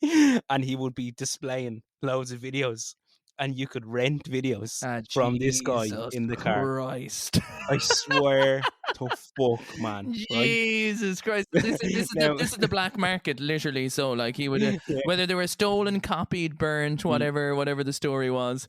and he would be displaying loads of videos, and you could rent videos from this guy in the car. Christ. I swear to fuck, man. Right? Jesus Christ. This is the black market, literally. So like he would whether they were stolen, copied, burnt, whatever the story was.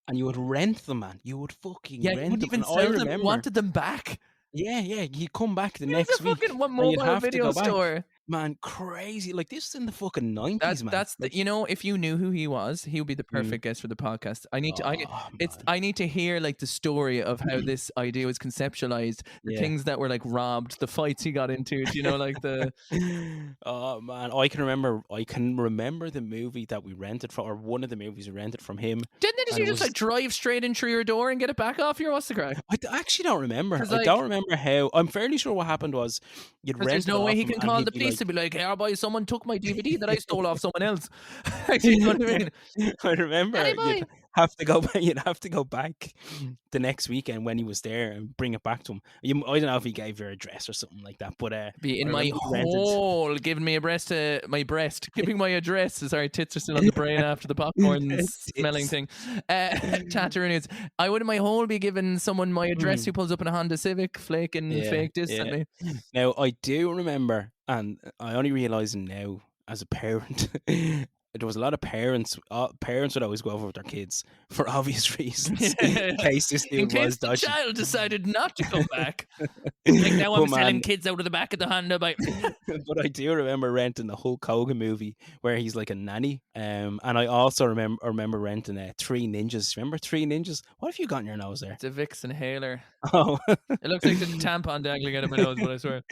And you would rent them, man. You would fucking rent you would them. even And I sell them. remember, Wanted them back. Yeah, you'd come back the It was next a week. fucking and you'd mobile have to video go back. store. Man, crazy. Like, this is in the fucking 90s, man. That's like, you know, if you knew who he was, he would be the perfect guest for the podcast. I need to hear like the story of how this idea was conceptualized, the things that were like robbed, the fights he got into, you know, like the Oh man, I can remember the movie that we rented from, or one of the movies we rented from him. Didn't they just like drive straight in through your door and get it back off your? What's the crack? Actually don't remember. Like, I don't remember how. I'm fairly sure what happened was you'd rent. There's no way he can call the police to be like, "Hey, boy, someone took my DVD that I stole off someone else." You know what I mean? I remember you'd have to go back the next weekend when he was there and bring it back to him. I don't know if he gave your address or something like that, but be in my hole, giving me giving my address. Sorry, tits are still on the brain after the popcorn smelling thing. Tatterooneys. I would in my hole be giving someone my address who pulls up in a Honda Civic, flaking fake distantly. Now I do remember, and I only realise now as a parent. There was a lot of parents. Parents would always go over with their kids for obvious reasons, in case this dude was the dodgy. child decided not to come back. Like now I'm selling kids out of the back of the Honda bike. But I do remember renting the Hulk Hogan movie where he's like a nanny. And I also remember renting Three Ninjas. Remember Three Ninjas? What have you got in your nose there? It's a Vicks inhaler. Oh, it looks like the tampon dangling out of my nose, but I swear.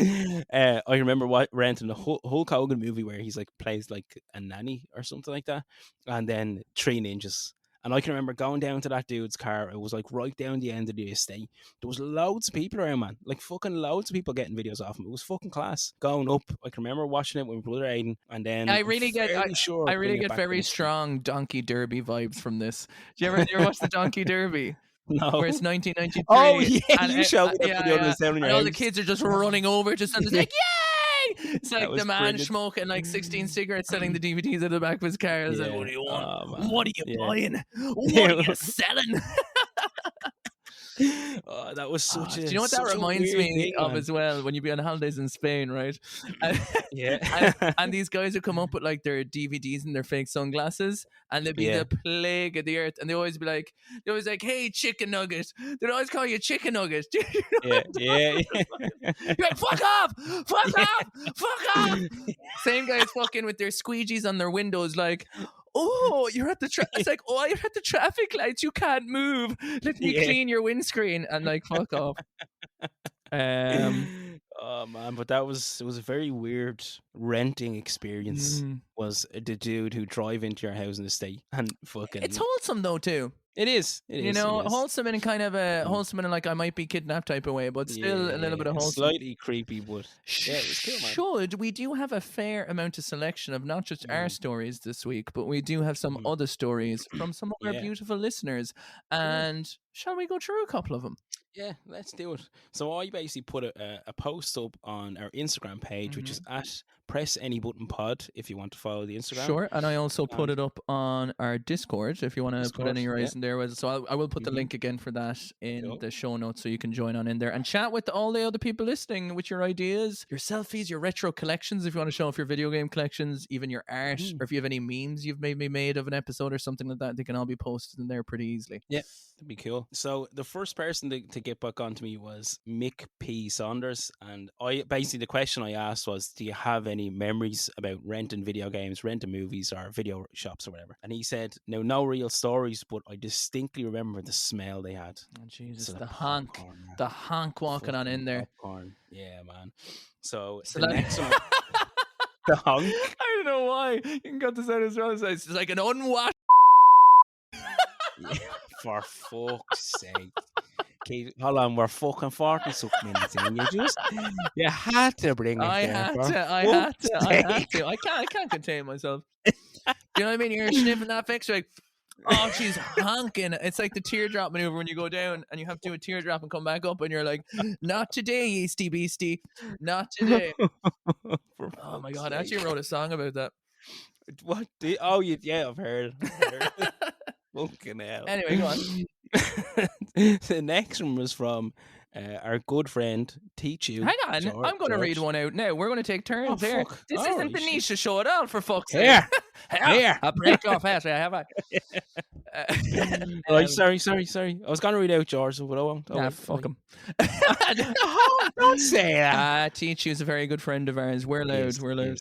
I remember renting the Hulk Hogan movie where he's like plays like a nanny or something like that, and then Three Ninjas. And I can remember going down to that dude's car. It was like right down the end of the estate. There was loads of people around, man. Like fucking loads of people getting videos off him. It was fucking class. Going up, I can remember watching it with my brother Aiden, and then I I'm really get, fairly sure I really bringing it get back very down to- strong Donkey Derby vibes from this. Do you ever watch the Donkey Derby? No. Where it's 1993. Oh yeah, and you showed me that yeah, video yeah. that's down in And your all the house. kids are just running over, just and it's like, yay! It's like was the man brilliant. smoking like 16 cigarettes, selling the DVDs at the back of his car. It's like, Yeah. what do you want? Oh, man. What are you Yeah. buying? What are you selling? Oh, that was such a. Do you know what that such a reminds weird me thing, of man. as well? When you be on holidays in Spain, right? And, Yeah. and these guys would come up with like their DVDs and their fake sunglasses, and they'd be Yeah. the plague of the earth. And they always be like, hey, chicken nugget. They'd always call you chicken nugget. Yeah. Yeah. You're like, fuck off, fuck off, fuck off. Same guys fucking with their squeegees on their windows, like, oh, you're at the it's like, oh, you're at the traffic lights, you can't move. Let me Yeah. clean your windscreen, and like, fuck off. Oh man, but it was a very weird renting experience. Was the dude who drive into your house in the state and fucking. It's wholesome though too. It is. You know, wholesome in kind of a wholesome in like I might be kidnapped type of way, but still a little bit of wholesome. Slightly creepy, but yeah, it was cool, man. We do have a fair amount of selection of not just our stories this week, but we do have some other stories from some of our beautiful listeners. And shall we go through a couple of them? Yeah, let's do it. So I basically put a post up on our Instagram page, which is at Press Any Button Pod, if you want to follow the Instagram. Sure, and I also put it up on our Discord, if you want to put any of your eyes in there. So I will put the link again for that in the show notes, so you can join on in there and chat with all the other people listening with your ideas, your selfies, your retro collections, if you want to show off your video game collections, even your art, or if you have any memes you've maybe made of an episode or something like that, they can all be posted in there pretty easily. Yeah, that'd be cool. So the first person to get back onto me was Mick P. Saunders, and the question I asked was, do you have any memories about renting video games, renting movies, or video shops or whatever? And he said, no real stories, but I distinctly remember the smell they had. Oh Jesus, So the honk walking on in there. Popcorn. Yeah, man. So So the that- next one, the honk. I don't know why. You can cut this out as well. It's like an unwashed. Yeah, for fuck's sake. Okay, hold on, we're fucking 40 something minutes in. You had to bring it I there, had for to. I had fuck's to. I can't contain myself. Do you know what I mean? You're sniffing that fix, you're like, oh, she's honking. It's like the teardrop maneuver when you go down and you have to do a teardrop and come back up, and you're like, not today, yeasty beastie. Not today. For Oh my fuck's God, I actually sake. wrote a song about that. What? Yeah, I've heard. Fucking hell. Anyway, go on. The next one was from our good friend Teachu. Hang on, I'm going to read one out now. We're going to take turns here. fuck. This Holy isn't the shit. niche show at all, for fuck's sake. Here. Here. I'll break off fast. Have I? Right, sorry. I was going to read out yours, but I won't. Nah, fuck him. Don't say that. Teachu's a very good friend of ours. We're loud. Yes, We're loud.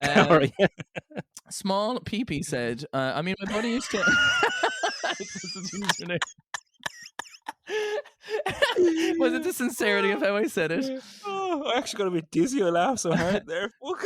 yes. Sorry. Small Peepee said, I mean, my buddy used to. Was it the sincerity of how I said it? Oh, I actually got a bit dizzy. I laughed so hard there. Fuck.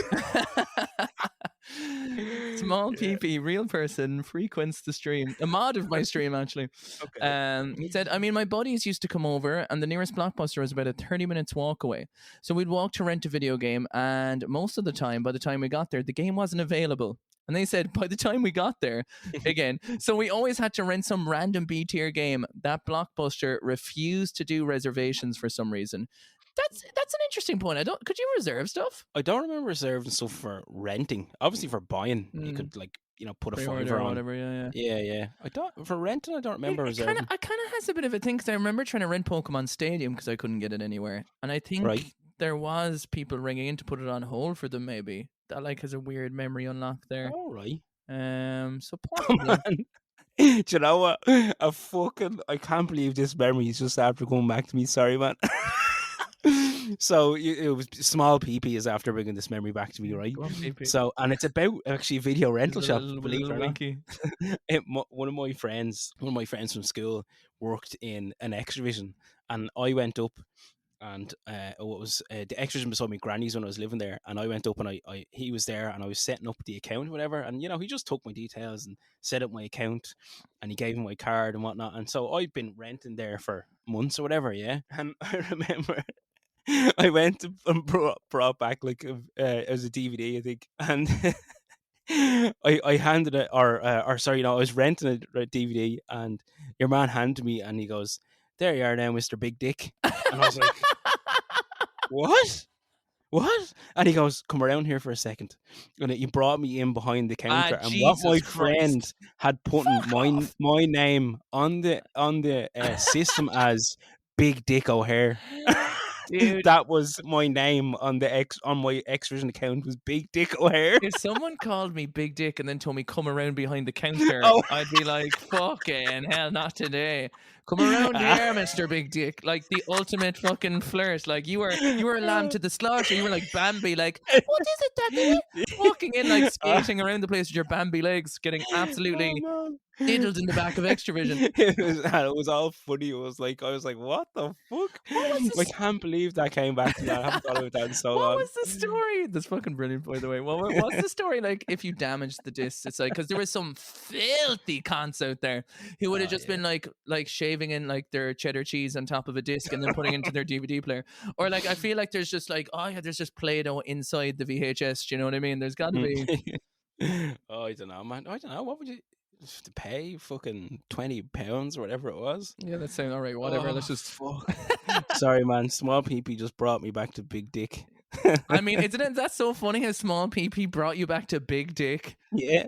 Small PP, real person, frequents the stream. A mod of my stream, actually. Okay. He said, I mean, my buddies used to come over, and the nearest Blockbuster was about a 30 minutes walk away. So we'd walk to rent a video game, and most of the time, by the time we got there, the game wasn't available. And they said, by the time we got there, again, so we always had to rent some random B-tier game. That Blockbuster refused to do reservations for some reason. That's an interesting point. Could you reserve stuff? I don't remember reserving stuff for renting. Obviously, for buying, you could put a Pre-order $5 or on. whatever, yeah. Yeah. I don't for renting. I don't remember reserving. I kind of has a bit of a thing, because I remember trying to rent Pokemon Stadium because I couldn't get it anywhere, and I think there was people ringing in to put it on hold for them. Maybe that has a weird memory unlock there. All right. So possibly. Do you know what? I can't believe this memory is just after coming back to me. Sorry, man. So it was small PP is after bringing this memory back to me, right? Go on, PP. So, and it's about actually a video rental shop. Little Believe it or not. winky. One of my friends from school worked in an X-Division, and I went up and what was the extras beside my granny's when I was living there, and I went up and he was there, and I was setting up the account or whatever, and he just took my details and set up my account, and he gave me my card and whatnot, and so I've been renting there for months or whatever, yeah. And I remember I went and brought back like as a DVD, I think, and I handed it, or sorry, I was renting a DVD, and your man handed me, and he goes, "There you are now, Mister Big Dick," and I was like, "What? What?" And he goes, "Come around here for a second." And he brought me in behind the counter, and what my Jesus friend Christ. had put Fuck off. my name on the system as Big Dick O'Hare. Dude, That was my name on my X-Vision account was Big Dick O'Hare. if someone called me Big Dick and then told me come around behind the counter, Oh, I'd be like, fucking hell, not today. Come around here, Mr. Big Dick. Like the ultimate fucking flirt. Like you were a lamb to the slaughter. You were like Bambi, like, what is it, Daddy? Walking in like skating around the place with your Bambi legs, getting absolutely oh man. diddled in the back of Extravision. It was all funny. It was like I was like, "What the fuck?" What was I this? can't believe that came back to me. I haven't thought about that in so What long. was the story? That's fucking brilliant, by the way. What's the story like if you damaged the disc? It's like, because there was some filthy cons out there who would have just been like shaving in like their cheddar cheese on top of a disc and then putting it into their DVD player. Or like, I feel like there's just like, oh yeah, there's just Play-Doh inside the VHS. Do you know what I mean? There's got to be. Oh, I don't know, man. I don't know. What would you have to pay? Fucking £20 or whatever it was. Yeah, that sounds all right. Whatever. Oh, Let's just. fuck. Sorry, man. Small PP just brought me back to Big Dick. I mean, isn't that so funny how Small PP brought you back to Big Dick? Yeah.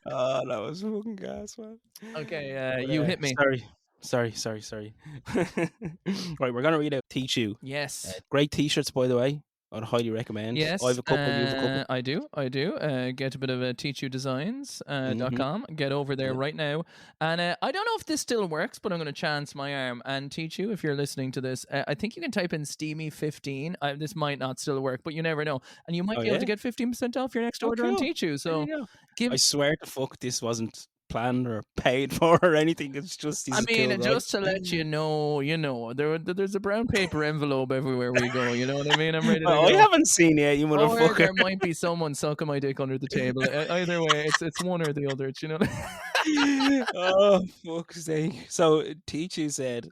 Oh, that was fucking gas, man. Okay, But, you hit me. Sorry. Right, we're gonna read out Teach You. Yes. Great t-shirts, by the way. I'd highly recommend. Yes, I have a couple. You have a couple. I do. Get a bit of teachudesigns.com. Get over there right now. And I don't know if this still works, but I'm going to chance my arm and teach you if you're listening to this. I think you can type in Steamy15. This might not still work, but you never know. And you might be able to get 15% off your next order on Teach You. So I swear to fuck, this wasn't planned or paid for or anything. It's just these. I mean, cool, just to let you know, there's a brown paper envelope everywhere we go. You know what I mean? I'm ready to go. I haven't seen it, you motherfucker. Or there might be someone sucking my dick under the table. Either way, it's one or the other. Do you know? Oh, fuck's sake. So Teachy said,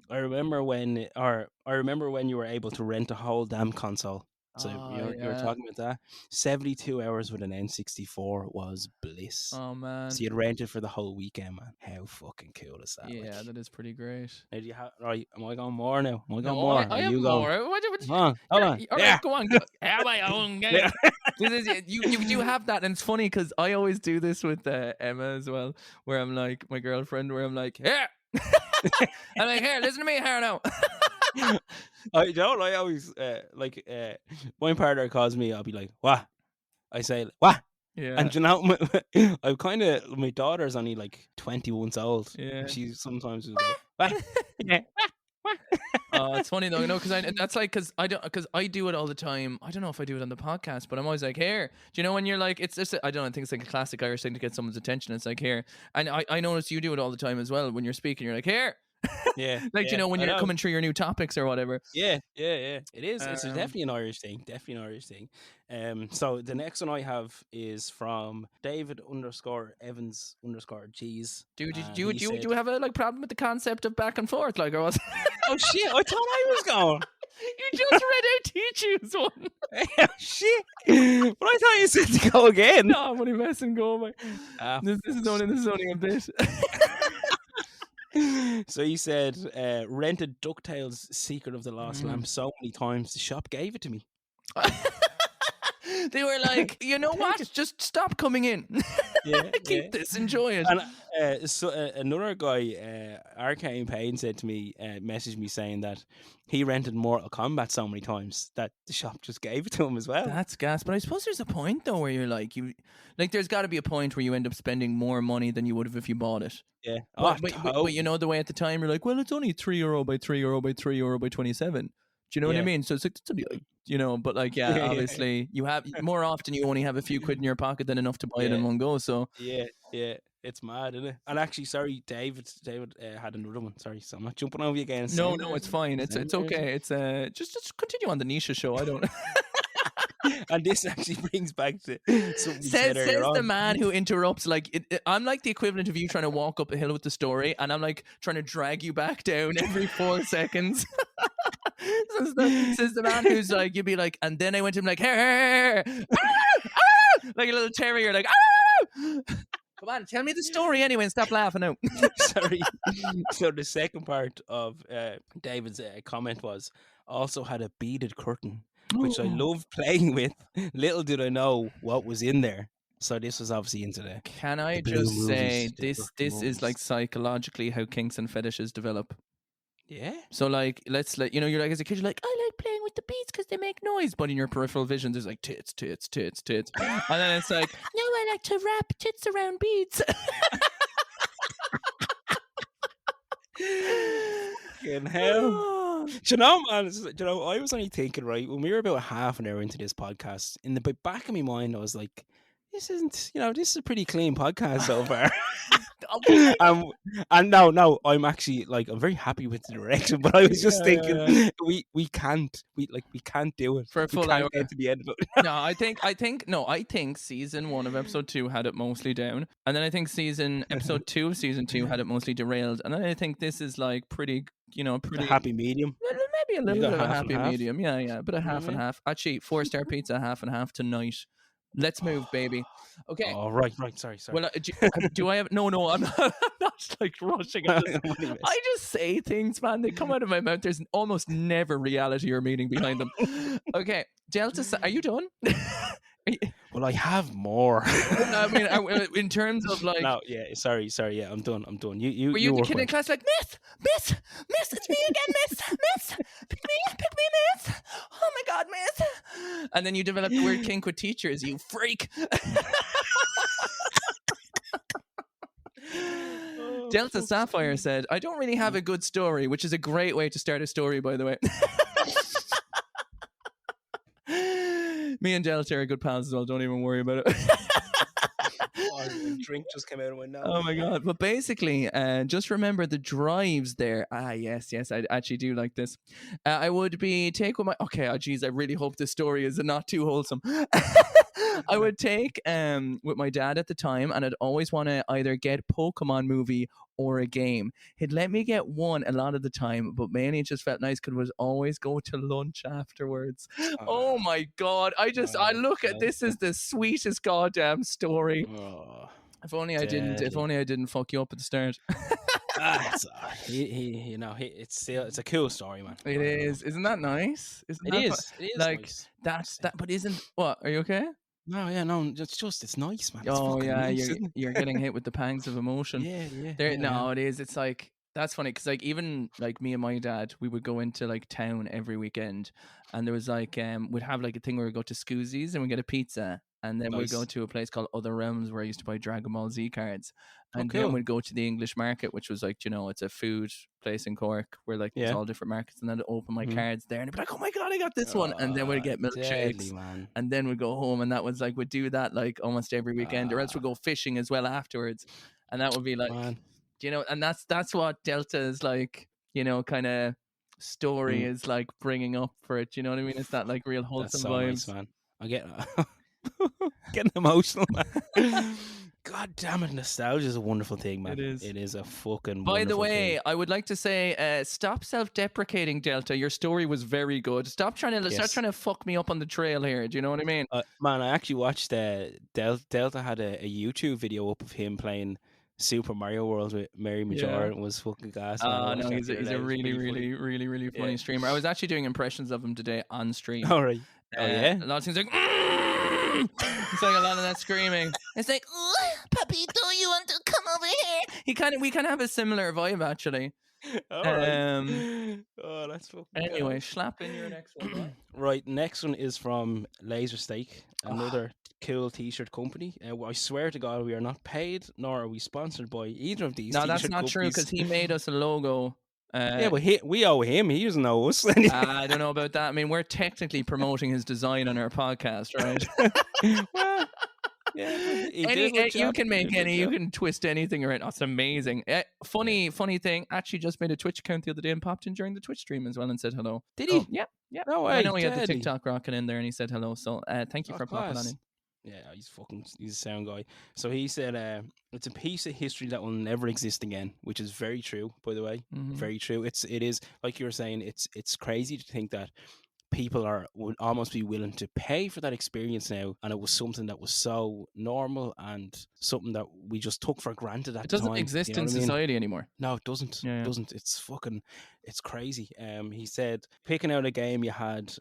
I remember when you were able to rent a whole damn console. So you were talking about that. 72 hours with an N64 was bliss. Oh man. So you'd rent it for the whole weekend, man. How fucking cool is that? Yeah, that is pretty great. Now, do you have right? Am I going more now? Am I going No, more? I have more. Hold on. All right, Yeah. go on. Have my own game. You have that, and it's funny because I always do this with Emma as well, where I'm like my girlfriend, where I'm like, here. I'm like, here, listen to me here now. I always my partner calls me, I'll be like, what? I say, what? Yeah. And you know, I'm kind of, my daughter's only like 21 months old. Yeah. She sometimes is like, what? Yeah. Oh, it's funny though, because I do it all the time. I don't know if I do it on the podcast, but I'm always like, here. Do you know when you're like, it's just, I don't know, I think it's like a classic Irish thing to get someone's attention. It's like, here. And I notice you do it all the time as well when you're speaking. You're like, here. Yeah. Like, you know, when you're coming through your new topics or whatever. Yeah. It is. It's definitely an Irish thing. So the next one I have is from David_Evans_G's. Dude, do you have a problem with the concept of back and forth, like, or was? Oh shit! I thought I was going. You just read out Teachu's one. Oh, shit! But I thought you said to go again. No, I'm only messing. Go away. This is only a bit. So he said, rented DuckTales Secret of the Lost Lamp so many times the shop gave it to me. They were like, you know what? Just stop coming in. Keep this, enjoy it. And so another guy, Arcane Payne, said to me, messaged me saying that he rented Mortal Kombat so many times that the shop just gave it to him as well. That's gas. But I suppose there's a point though where you're like, there's got to be a point where you end up spending more money than you would have if you bought it. Yeah. But you know, the way at the time you're like, well, it's only €3 by €3 by €3 by 27. Do you know what I mean? So it's like, it's only like, you know, but like, yeah, obviously you have more often, you only have a few quid in your pocket than enough to buy it in one go. So yeah. It's mad, isn't it? And actually, sorry, David had another one. Sorry, so I'm not jumping over you again. No, Same no, it's person. fine. It's Same person. okay. It's just continue on the Nisha show. I don't. And this actually brings back to something you said says earlier the on. man who interrupts. Like I'm like the equivalent of you trying to walk up a hill with the story, and I'm like trying to drag you back down every 4 seconds. says the man who's like, you'd be like, and then I went to him like, hey, like a little terrier, like, come on, tell me the story anyway, and stop laughing now. Sorry. So the second part of David's comment was also had a beaded curtain, which I love playing with. Little did I know what was in there. So this was obviously into the. Can I blue just movies, say the this? dark This is movies. like psychologically how kinks and fetishes develop. Yeah. So like, let's like, you know, you're like as a kid, you're like, I like playing with the beads because they make noise, but in your peripheral vision, there's like tits, tits, tits, tits, and then it's like, no, I like to wrap tits around beads. Fucking hell. Do you know, man? Do you know, I was only thinking, right, when we were about half an hour into this podcast, in the back of my mind, I was like, this isn't, you know, this is a pretty clean podcast so far. And no, I'm actually like, I'm very happy with the direction, but I was just thinking, we can't do it for a we full can't hour. get to the end of it. No, I think season 1 of episode 2 had it mostly down, and then I think episode 2 of season 2 had it mostly derailed, and then I think this is like pretty, you know, pretty A happy medium. maybe a little got bit of a half and happy half. medium, yeah, but a half and half. Actually, 4-star pizza, half and half tonight. Let's move, baby. Okay. Oh, right. Sorry. Well, do I have? No, I'm not like rushing. I just say things, man. They come out of my mouth. There's almost never reality or meaning behind them. Okay, Delta, are you done? Well, I have more. I mean, in terms of like, no, yeah, sorry, yeah, I'm done. You were you the work kid in away. class like, miss, it's me again, miss, pick me, miss. Oh my god, miss. And then you develop the weird kink with teachers, you freak. Delta Sapphire said, I don't really have a good story, which is a great way to start a story, by the way. Me and Delta are good pals as well. Don't even worry about it. A drink just came out of my nose. Oh my god. But basically, just remember the drives there. Yes, I actually do like this. I would be take with my geez, I really hope this story is not too wholesome. I would take with my dad at the time, and I'd always want to either get Pokemon movie or a game. He'd let me get one a lot of the time, but mainly it just felt nice because was always go to lunch afterwards. Oh my god. I look at this as the sweetest goddamn story. If only I didn't fuck you up at the start. It's a cool story, man. It is. Isn't that nice? It is like nice. That's that. But isn't what? Are you okay? No, it's nice, man. Oh yeah, nice, you're getting hit with the pangs of emotion. Yeah. No, it is. It's like that's funny because like even like me and my dad, we would go into like town every weekend, and there was like we'd have like a thing where we go to Scoozies and we get a pizza. And then we'd go to a place called Other Realms where I used to buy Dragon Ball Z cards. And then we'd go to the English Market, which was like, you know, it's a food place in Cork where like there's all different markets. And then I'd open my cards there and I'd be like, oh my God, I got this one. And then we'd get milkshakes. Man. And then we'd go home. And that was like, we'd do that like almost every weekend. Or else we'd go fishing as well afterwards. And that would be like, you know, and that's what Delta is like, you know, kind of story is like bringing up for it. You know what I mean? It's that like real wholesome vibes. Nice, man. I get getting emotional, man. God damn it, nostalgia is a wonderful thing, man. It is a fucking By the way, thing. I would like to say, stop self-deprecating, Delta. Your story was very good. Stop trying to fuck me up on the trail here. Do you know what I mean? Man, I actually watched Delta had a YouTube video up of him playing Super Mario World with Mary Majora. It was fucking gas. No, he's a really funny streamer. I was actually doing impressions of him today on stream. All right. A lot of things like it's like a lot of that screaming. It's like, puppy, do you want to come over here? We kind of have a similar vibe actually. All right. That's fucking anyway, slap in your next one. Right, next one is from Laser Steak, another cool t-shirt company. I swear to God, we are not paid nor are we sponsored by either of these. No, that's not true because he made us a logo. Yeah, but we owe him. He doesn't owe us. I don't know about that. I mean, we're technically promoting his design on our podcast, right? Well, Yeah, he did a good You job. can He make did a good any, you job. can twist anything around. That's amazing. Funny thing. Actually, just made a Twitch account the other day and popped in during the Twitch stream as well and said hello. Did Oh, he? yeah. No I way, know he had the deadly. TikTok rocking in there and he said hello. So thank you Oh, for popping on class. in. Yeah, he's a sound guy. So he said, it's a piece of history that will never exist again, which is very true, by the way. Mhm. Very true. It is like you were saying. It's crazy to think that people would almost be willing to pay for that experience now, and it was something that was so normal and something that we just took for granted at It the doesn't time. exist You know in what I mean? society anymore. No, it doesn't. Yeah, It yeah. doesn't. It's crazy. He said picking out a game you had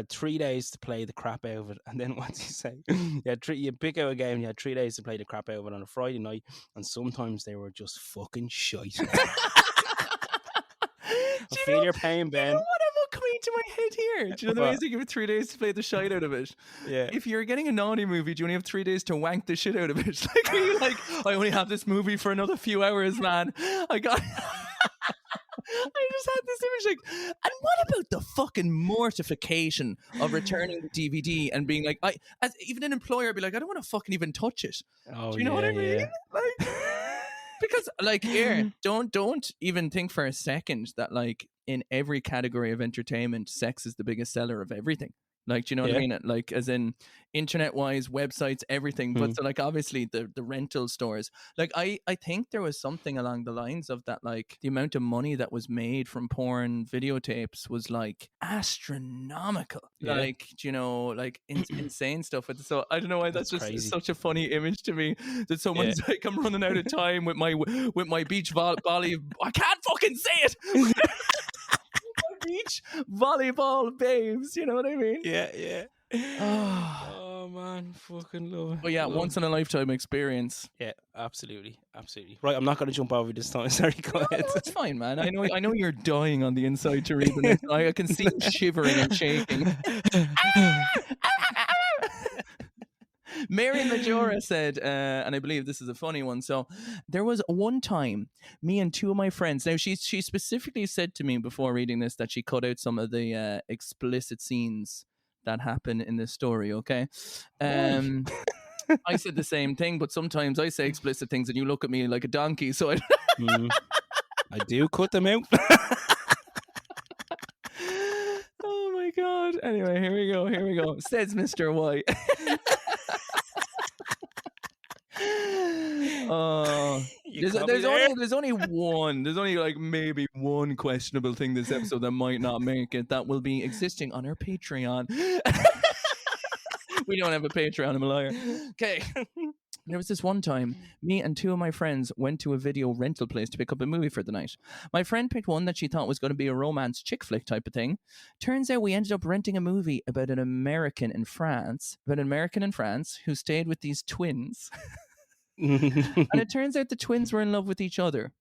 3 days to play the crap out of it, and then what's he say? You pick out a game, you had 3 days to play the crap out of it on a Friday night, and sometimes they were just fucking shite. I feel your pain, Do you Ben. know what coming to my head here? Do you know the way What? you give it 3 days to play the shite out of it? Yeah. If you're getting a naughty movie, do you only have 3 days to wank the shit out of it? Like, are you like, I only have this movie for another few hours, man. I got. I just had this image like, and what about the fucking mortification of returning the DVD and being like, as even an employer, be like, I don't want to fucking even touch it. Oh, Do you know what I mean? yeah. Like, because like here, don't even think for a second that like in every category of entertainment, sex is the biggest seller of everything. Like, do you know what I Yeah. mean? Like, as in internet wise, websites, everything. But so, like, obviously, the rental stores. Like, I think there was something along the lines of that. Like, the amount of money that was made from porn videotapes was like astronomical. Yeah. Like, do you know, like insane stuff. And so I don't know why that's just crazy. such a funny image to me. That someone's like, I'm running out of time with my beach volley. I can't fucking say it. Beach volleyball babes, you know what I mean? Yeah. Oh man, fucking love it. But yeah, Love once in a lifetime experience. Yeah, absolutely. Right, I'm not going to jump over this time. Sorry, go ahead. No, it's fine, man. I know you're dying on the inside to read the next. I can see you shivering and shaking. Mary Majora said, and I believe this is a funny one. So there was one time me and two of my friends. Now she specifically said to me before reading this that she cut out some of the explicit scenes that happen in this story. Okay. I said the same thing, but sometimes I say explicit things and you look at me like a donkey. So I do cut them out. Oh my god. Anyway, here we go. Says Mr. Y. There's only like maybe one questionable thing this episode that might not make it that will be existing on our Patreon. We don't have a Patreon, I'm a liar. Okay. There was this one time, me and two of my friends went to a video rental place to pick up a movie for the night. My friend picked one that she thought was going to be a romance chick flick type of thing. Turns out we ended up renting a movie about an American in France who stayed with these twins. And it turns out the twins were in love with each other.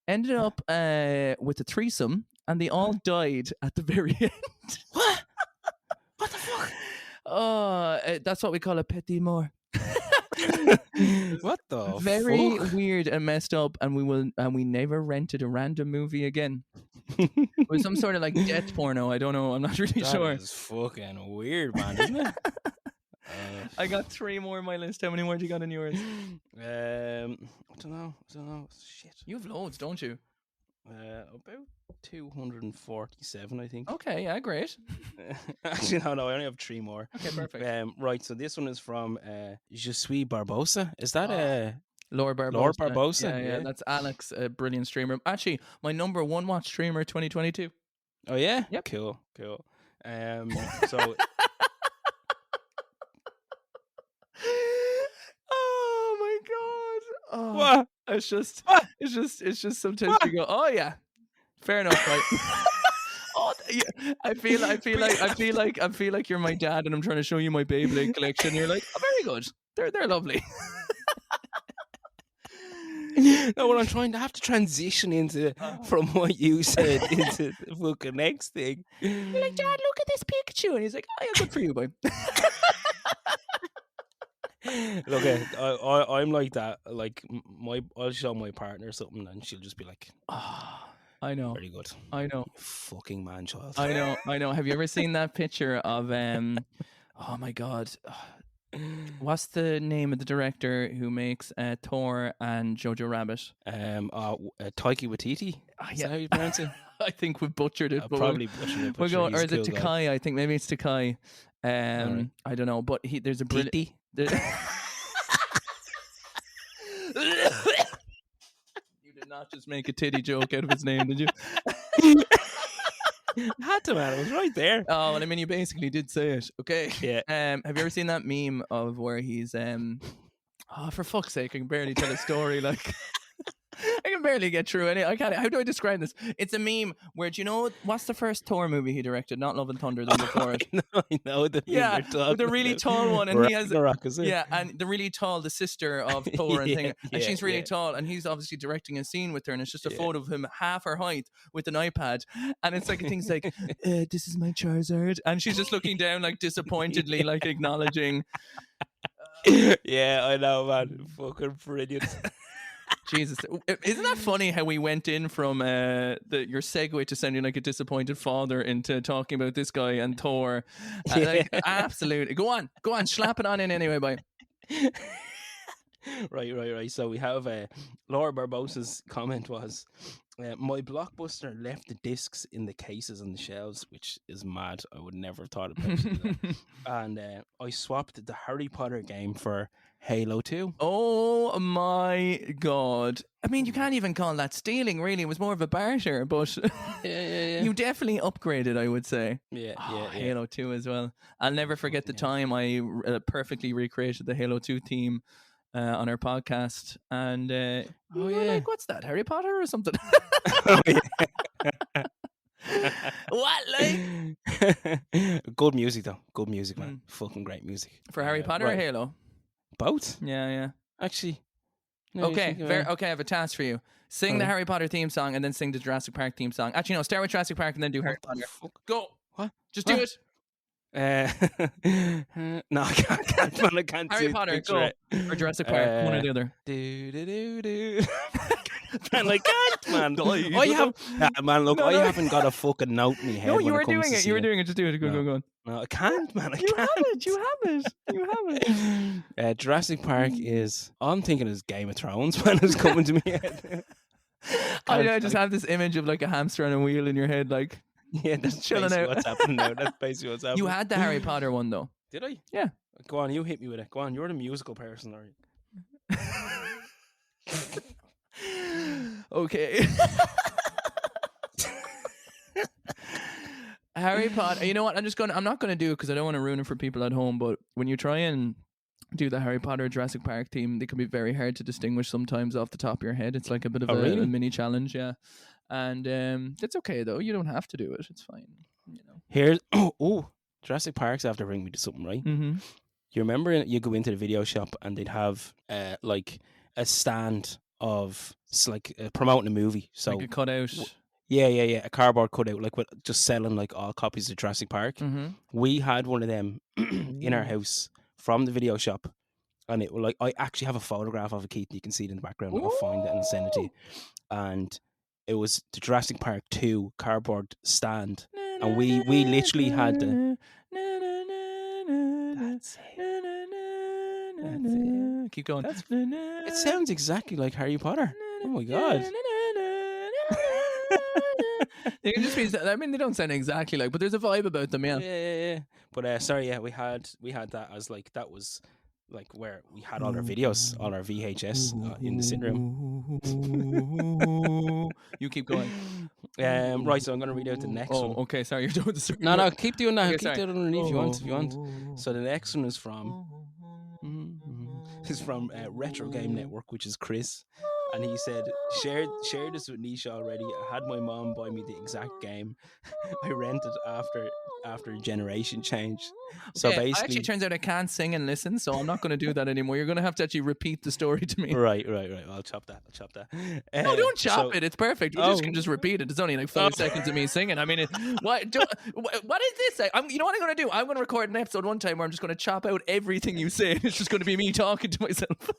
Ended up with a threesome, and they all died at the very end. What? What the fuck? Oh, that's what we call a petit mort. What the Very fuck? weird and messed up, and we never rented a random movie again. It was some sort of like death porno. I don't know. I'm not really sure. That is fucking weird, man, isn't it? I got 3 more on my list. How many more do you got in yours? I don't know. Shit. You have loads, don't you? About 247, I think. Okay, yeah, great. Actually, no, I only have 3 more. Okay, perfect. Right, so this one is from Je suis Barbosa. Is that Lord Barbosa. Lord Barbosa? Yeah, that's Alex, a brilliant streamer. Actually, my number 1 watch streamer 2022. Oh yeah? Yep. Cool. So Oh my god. Oh, what? it's just sometimes you go, oh yeah, fair enough, right? Oh, yeah. I feel like you're my dad, and I'm trying to show you my Beyblade collection. You're like, oh, very good. They're lovely. No, what I'm trying to have to transition into from what you said into the fucking next thing. You're like, Dad, look at this Pikachu, and he's like, oh yeah, good for you, boy. Look, I'm like that. Like I'll show my partner something, and she'll just be like, Oh, I know. very good. I know. Fucking man child. I know. Have you ever seen that picture of oh my god, What's the name of the director who makes Thor and Jojo Rabbit? Taiki Waititi. Is Yeah. that how you pronounce it? I think we butchered it. I'll But probably butcher it, we'll but go, sure, he's or a is it cool guy. Takai? I think maybe it's Takai. Alright. I don't know, but there's a brilliant. Titi? You did not just make a titty joke out of his name, did you? Had to, man. It was right there. Oh, well, I mean, you basically did say it. Okay. Yeah. Have you ever seen that meme of where he's oh, for fuck's sake, I can barely tell a story. Like, I can barely get through any. I can't. How do I describe this? It's a meme where, do you know what's the first Thor movie he directed? Not Love and Thunder, the one before it. I know the meme Yeah, you're talking with the really about. tall one, and he has Ragnarok, is it? yeah, and the really tall, the sister of Thor, and thing, and Yeah, she's really yeah. tall, and he's obviously directing a scene with her, and it's just a Yeah. photo of him half her height with an iPad, and it's like things like, "This is my Charizard," and she's just looking down like disappointedly, like acknowledging. Yeah, I know, man. Fucking brilliant. Jesus, isn't that funny how we went in from your segue to sounding like a disappointed father into talking about this guy and Thor? Like, absolutely. Go on, slap it on in anyway, boy. Right. So we have Laura Barbosa's comment was, my Blockbuster left the discs in the cases on the shelves, which is mad. I would never have thought about that. And I swapped the Harry Potter game for Halo 2. Oh my God. I mean, you can't even call that stealing, really. It was more of a barter, but Yeah. you definitely upgraded, I would say. Yeah. Halo 2 as well. I'll never forget the time I perfectly recreated the Halo 2 theme on our podcast. And we were like, what's that, Harry Potter or something? What, like? Good music, though. Good music, man. Fucking great music. For Harry Potter or Halo? Both? Yeah. Actually. Okay, okay, I have a task for you. Sing the Harry Potter theme song and then sing the Jurassic Park theme song. Actually, no, start with Jurassic Park and then do Harry Potter. Go. What? Just do it. No, I can't, man. I can't Harry do Potter, picture go. it. Or Jurassic Park, one or the other. Do. Man, I can't, man. Man, look, I haven't got a fucking note in my head. No, you when were it comes doing to it. You were singing. doing it. Just do it. Go on. No, I can't, man. I You can't. have it. Jurassic Park is. All I'm thinking is Game of Thrones, man. It's coming to me head. I just have this image of like a hamster on a wheel in your head, like Yeah, that's chilling basically out. what's happening now. That's basically what's happening. You had the Harry Potter one though. Did I? Yeah. Go on, you hit me with it. Go on, you're the musical person, are you? Okay. Harry Potter. You know what? I'm not gonna do it because I don't want to ruin it for people at home. But when you try and do the Harry Potter Jurassic Park theme, they can be very hard to distinguish sometimes off the top of your head. It's like a bit of a mini challenge, yeah. And it's okay though. You don't have to do it. It's fine. You know. Here's Jurassic Park's after bringing me to something, right? Mm-hmm. You remember you go into the video shop and they'd have like a stand of promoting a movie. So like a cutout. Yeah, a cardboard cutout, like with just selling like all copies of Jurassic Park. Mm-hmm. We had one of them in our house from the video shop, and it like I actually have a photograph of it, Keith. You can see it in the background. I'll find it and send it to you. And it was the Jurassic Park 2 cardboard stand, and we literally had the. That's it. Keep going. It sounds exactly like Harry Potter. Oh my god. They can just be. I mean, they don't sound exactly like, but there's a vibe about them, yeah. Yeah. But sorry, yeah, we had that as like that was like where we had all our videos on our VHS in the sitting room. You keep going. Right, so I'm gonna read out the next one. Okay, sorry, you're doing the story. No, keep doing that. Okay, keep sorry. doing it underneath if you want. So the next one is from Retro Game Network, which is Chris. And he said, shared this with Nisha already. I had my mom buy me the exact game. I rented after a generation change. So Okay, basically, actually, it turns out I can't sing and listen, so I'm not going to do that anymore. You're going to have to actually repeat the story to me. Right. I'll chop that. No, don't chop it. It's perfect. You just can just repeat it. It's only like 5 seconds of me singing. I mean, what is this? You know what I'm going to do? I'm going to record an episode one time where I'm just going to chop out everything you say. It's just going to be me talking to myself.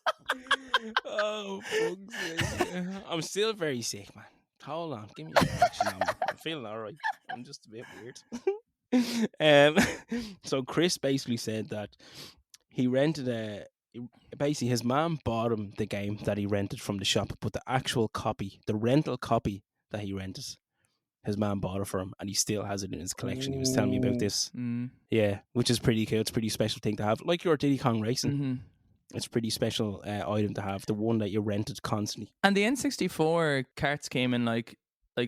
Oh, fuck's sake. I'm still very sick, man. Hold on, give me a reaction. I'm feeling all right. I'm just a bit weird. So Chris basically said that he rented basically his mom bought him the game that he rented from the shop, but the actual copy, the rental copy that he rented, his mom bought it for him, and he still has it in his collection. He was telling me about this. Yeah, which is pretty cool. It's a pretty special thing to have, like your Diddy Kong Racing. Mm-hmm. It's a pretty special item to have, the one that you rented constantly. And the N64 carts came in like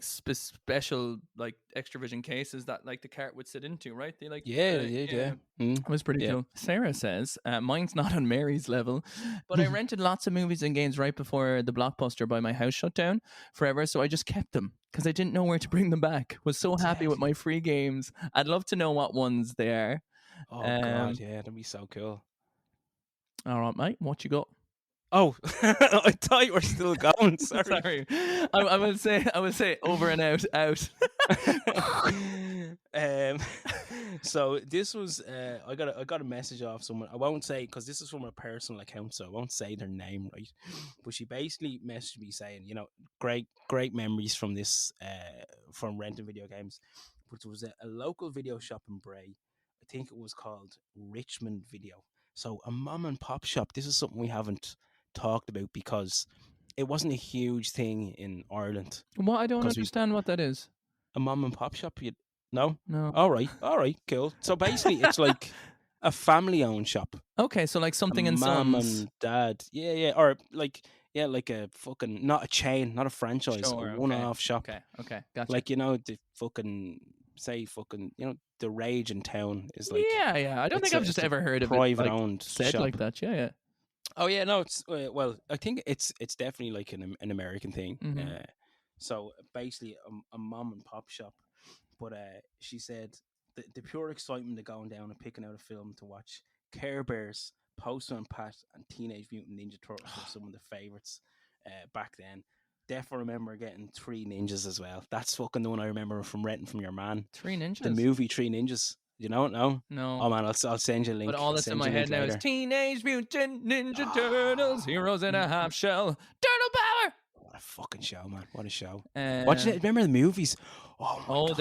special like Extravision cases that like the cart would sit into, right? They like Yeah. It was pretty cool. Sarah says, mine's not on Mary's level, but I rented lots of movies and games right before the Blockbuster by my house shut down forever, so I just kept them because I didn't know where to bring them back. Was so happy with my free games. I'd love to know what ones they are. Oh god, yeah, that'd be so cool. All right, mate, what you got? Oh, I thought you were still going. Sorry. I would say over and out. So this was I got a message off someone. I won't say because this is from a personal account, so I won't say their name, right? But she basically messaged me saying, you know, great memories from this from renting video games. But there was a local video shop in Bray. I think it was called Richmond Video. So a mom and pop shop. This is something we haven't talked about because it wasn't a huge thing in Ireland. Well, I don't understand what that is. A mom and pop shop? No? No. All right, cool. So basically, it's like a family-owned shop. Okay, so like something in mom Sons. and dad. Yeah, or like a fucking, not a chain, not a franchise, Sure, a one-off shop. Okay, gotcha. Like, you know, the fucking, you know, the Rage in town is like... Yeah. I don't think I've just ever heard of it private-owned said shop. like that, yeah. Oh yeah, no, it's well, I think it's definitely like an American thing. Mm-hmm. So basically, a mom and pop shop. But she said the pure excitement of going down and picking out a film to watch. Care Bears, Postman Pat, and Teenage Mutant Ninja Turtles were some of the favorites back then. Definitely remember getting 3 Ninjas as well. That's fucking the one I remember from renting from your man. 3 Ninjas? The movie 3 Ninjas. You know it now? No. Oh man, I'll send you a link. But all that's in my head now is Teenage Mutant Ninja Turtles, Heroes in a Half Shell, Turtle Power. What a fucking show, man! What a show! Remember the movies? Oh my god,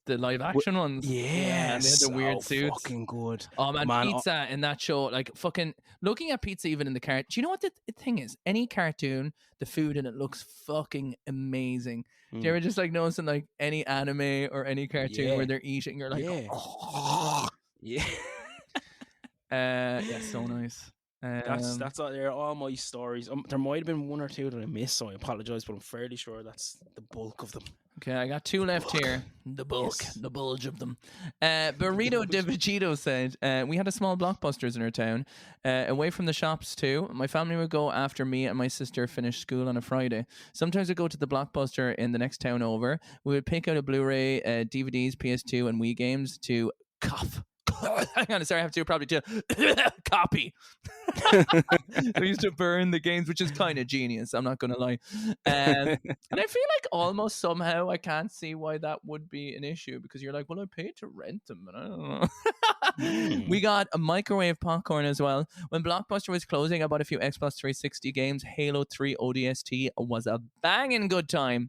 the live action ones. Yeah, and they had the weird suits. Fucking good. Oh man, pizza in that show, like fucking looking at pizza even in the cart. Do you know what the thing is? Any cartoon, the food in it looks fucking amazing. Do you ever just like noticing like any anime or any cartoon where they're eating, you're like, yeah, so nice. That's all. They're all my stories. There might have been 1 or 2 that I missed, so I apologize, but I'm fairly sure that's the bulk of them. Okay, I got 2 left here. The bulk, the bulge of them. Burrito de Vegito said, we had a small Blockbusters in our town, away from the shops too. My family would go after me and my sister finished school on a Friday. Sometimes we'd go to the Blockbuster in the next town over. We would pick out a Blu-ray, DVDs, PS2, and Wii games to cough. Hang on, sorry, I have to probably do copy. We used to burn the games, which is kind of genius, I'm not gonna lie. And I feel like almost somehow I can't see why that would be an issue, because you're like, well, I paid to rent them, and I don't know. We got a microwave popcorn as well. When Blockbuster was closing, I bought a few Xbox 360 games. Halo 3 ODST was a banging good time.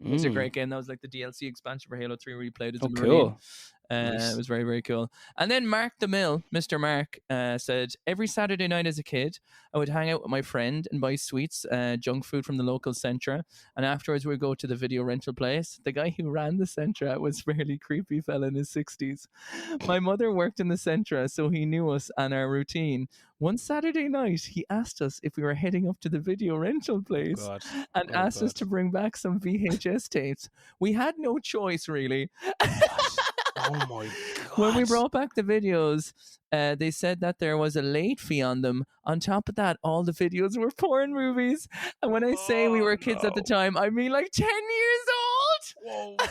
It was a great game. That was like the DLC expansion for Halo 3 where you played as a Marine. Cool. Nice. It was very, very cool. And then Mark the Mill, Mr. Mark, said, every Saturday night as a kid, I would hang out with my friend and buy sweets, junk food from the local Centra. And afterwards, we'd go to the video rental place. The guy who ran the Centra was a fairly creepy fella in his 60s. My mother worked in the Centra, so he knew us and our routine. One Saturday night, he asked us if we were heading up to the video rental place and asked us to bring back some VHS tapes. We had no choice, really. Oh my god. When we brought back the videos, they said that there was a late fee on them. On top of that, all the videos were porn movies. And when I say we were kids at the time, I mean like 10 years old. Oh my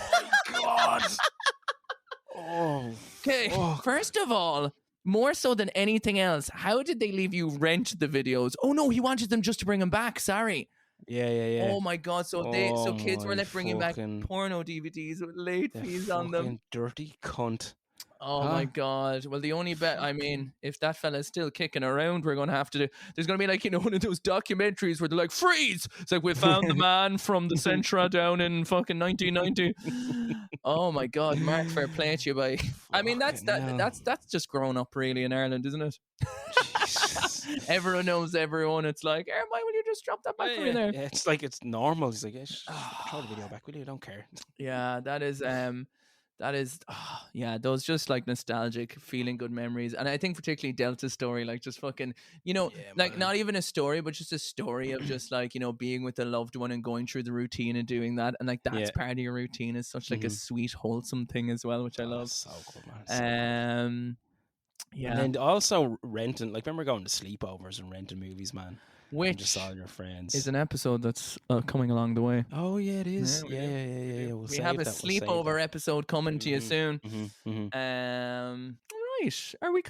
god. Okay, first of all, more so than anything else, how did they leave you rent the videos? Oh no, he wanted them just to bring them back. Sorry. Yeah. Oh my god! So kids were like bringing back porno DVDs with late fees on them. Dirty cunt. Oh my Huh? God. Well, the only bet, I Fucking mean, if that fella's still kicking around, we're going to have to do, there's going to be like, one of those documentaries where they're like, freeze. It's like, we found the man from the Centra down in fucking 1990. Oh my God, Mark, fair play to you, boy. I mean, fucking hell. that's just grown up really in Ireland, isn't it? Jesus. Everyone knows everyone. It's like, why will you just drop that back Yeah, for me yeah, there? yeah. It's like it's normal. He's like, throw the video back, will you? I don't care. Yeah, yeah, those just like nostalgic, feeling good memories. And I think particularly Delta's story, like just fucking, Yeah, like man. not even a story, but just a story of just like, being with a loved one and going through the routine and doing that. And like that's Yeah. part of your routine is such like a sweet, wholesome thing as well, which I Oh, love. so good, man. So good. Um, yeah. And then also renting, like, remember going to sleepovers and renting movies, man? And just Which all your friends. is an episode that's coming along the way. Oh yeah, it is. Yeah, we Yeah. do. We'll We save have a that. We'll save sleepover that. episode coming to you soon. Right. Are we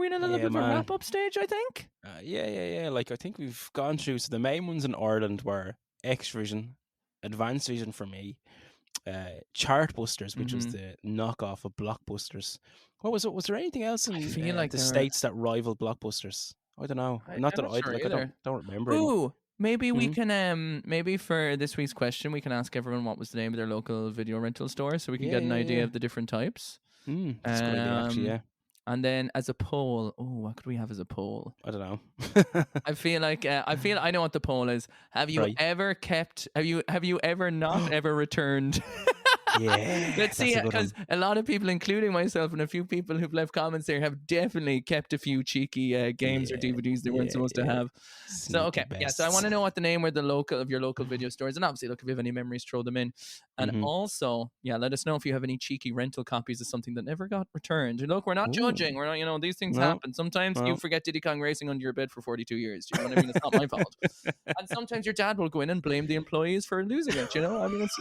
in a little bit of a man. wrap up stage, I think? Yeah. Like, I think we've gone through. So the main ones in Ireland were X Vision, Advanced Vision for me, Chartbusters, which was the knockoff of Blockbusters. What was it? Was there anything else in feel like the there States that rivaled Blockbusters? I don't know. Not that I'm not I sure like. I either. don't remember. Any. Ooh, maybe we Mhm. can maybe for this week's question we can ask everyone what was the name of their local video rental store so we can get an idea of the different types. That's a good idea, actually. Yeah. And then as a poll, what could we have as a poll? I don't know. I feel like I know what the poll is. Have you Right. ever kept? Have you ever not ever returned? Yeah. Let's see, that's a good because one. a lot of people, including myself and a few people who've left comments there, have definitely kept a few cheeky games or DVDs they weren't supposed to have. So okay, Sneaky yeah. So I want to bests. know what the name of your local video stores, and obviously, look, if you have any memories, throw them in. And also, yeah, let us know if you have any cheeky rental copies of something that never got returned. Look, we're not judging. We're not. These things happen. Sometimes you forget Diddy Kong Racing under your bed for 42 years. You know what I mean? It's not my fault. And sometimes your dad will go in and blame the employees for losing it. I mean, it's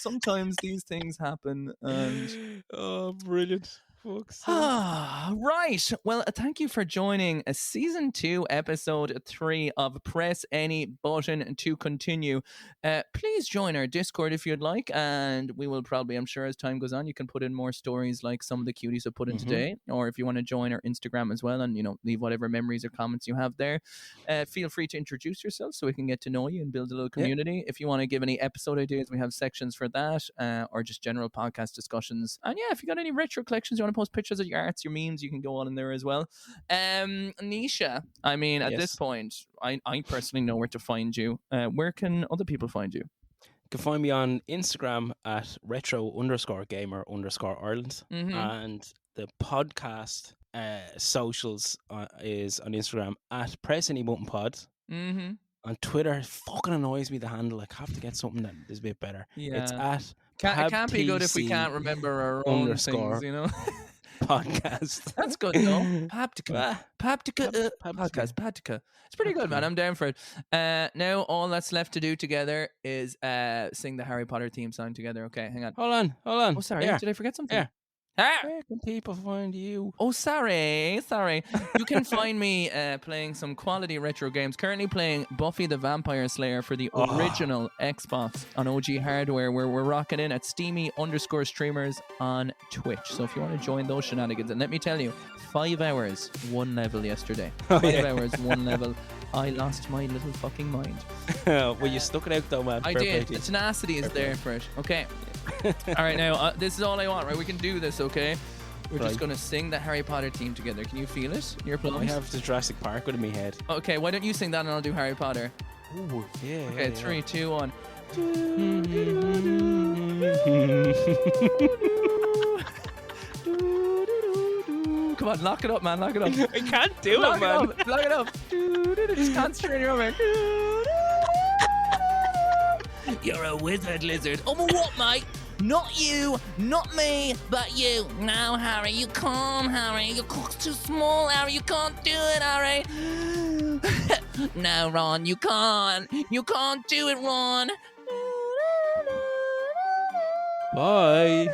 sometimes these things happen. And oh, brilliant. right. Well, thank you for joining season 2, episode 3 of Press Any Button to Continue. Please join our Discord if you'd like, and we will probably, I'm sure as time goes on, you can put in more stories like some of the cuties have put in today, or if you want to join our Instagram as well and, leave whatever memories or comments you have there. Feel free to introduce yourself so we can get to know you and build a little community. If you want to give any episode ideas, we have sections for that, or just general podcast discussions. And yeah, if you got any retro collections, you want to post pictures of your arts, your memes, you can go on in there as well. Nisha, I mean, at this point, I personally know where to find you. Where can other people find you? You can find me on Instagram at retro_gamer_Ireland. And the podcast socials is on Instagram at Press Any Button Pod. On Twitter, it fucking annoys me, the handle. I have to get something that is a bit better. Yeah. It's at it can't be good if we can't remember our own things, podcast. That's good though. Paptica podcast. It's pretty good, man. I'm down for it. Now all that's left to do together is sing the Harry Potter theme song together. Okay, hang on. Hold on. Oh, sorry. Did I forget something? Yeah. Where can people find you? Oh, sorry. You can find me playing some quality retro games. Currently playing Buffy the Vampire Slayer for the original Xbox on OG hardware, where we're rocking in at Steamy_streamers on Twitch. So if you want to join those shenanigans, and let me tell you, 5 hours, 1 level yesterday. 5 hours, 1 level. I lost my little fucking mind. Well, you stuck it out though, man. I did. The tenacity is there for it. Okay. All right, now this is all I want, right? We can do this, okay? We're just going to sing the Harry Potter theme together. Can you feel it in your plums? I have the Jurassic Park in my head. Okay, why don't you sing that and I'll do Harry Potter? Ooh, yeah. Okay, 3, 2, 1. Come on, lock it up, man. Lock it up. I can't do it, man. Lock it up. Just concentrate on your own. You're a wizard, lizard. Oh, but what, mate? Not you, not me, but you. No, Harry, you can't, Harry. Your cock's too small, Harry. You can't do it, Harry. No, Ron, you can't. You can't do it, Ron. Bye.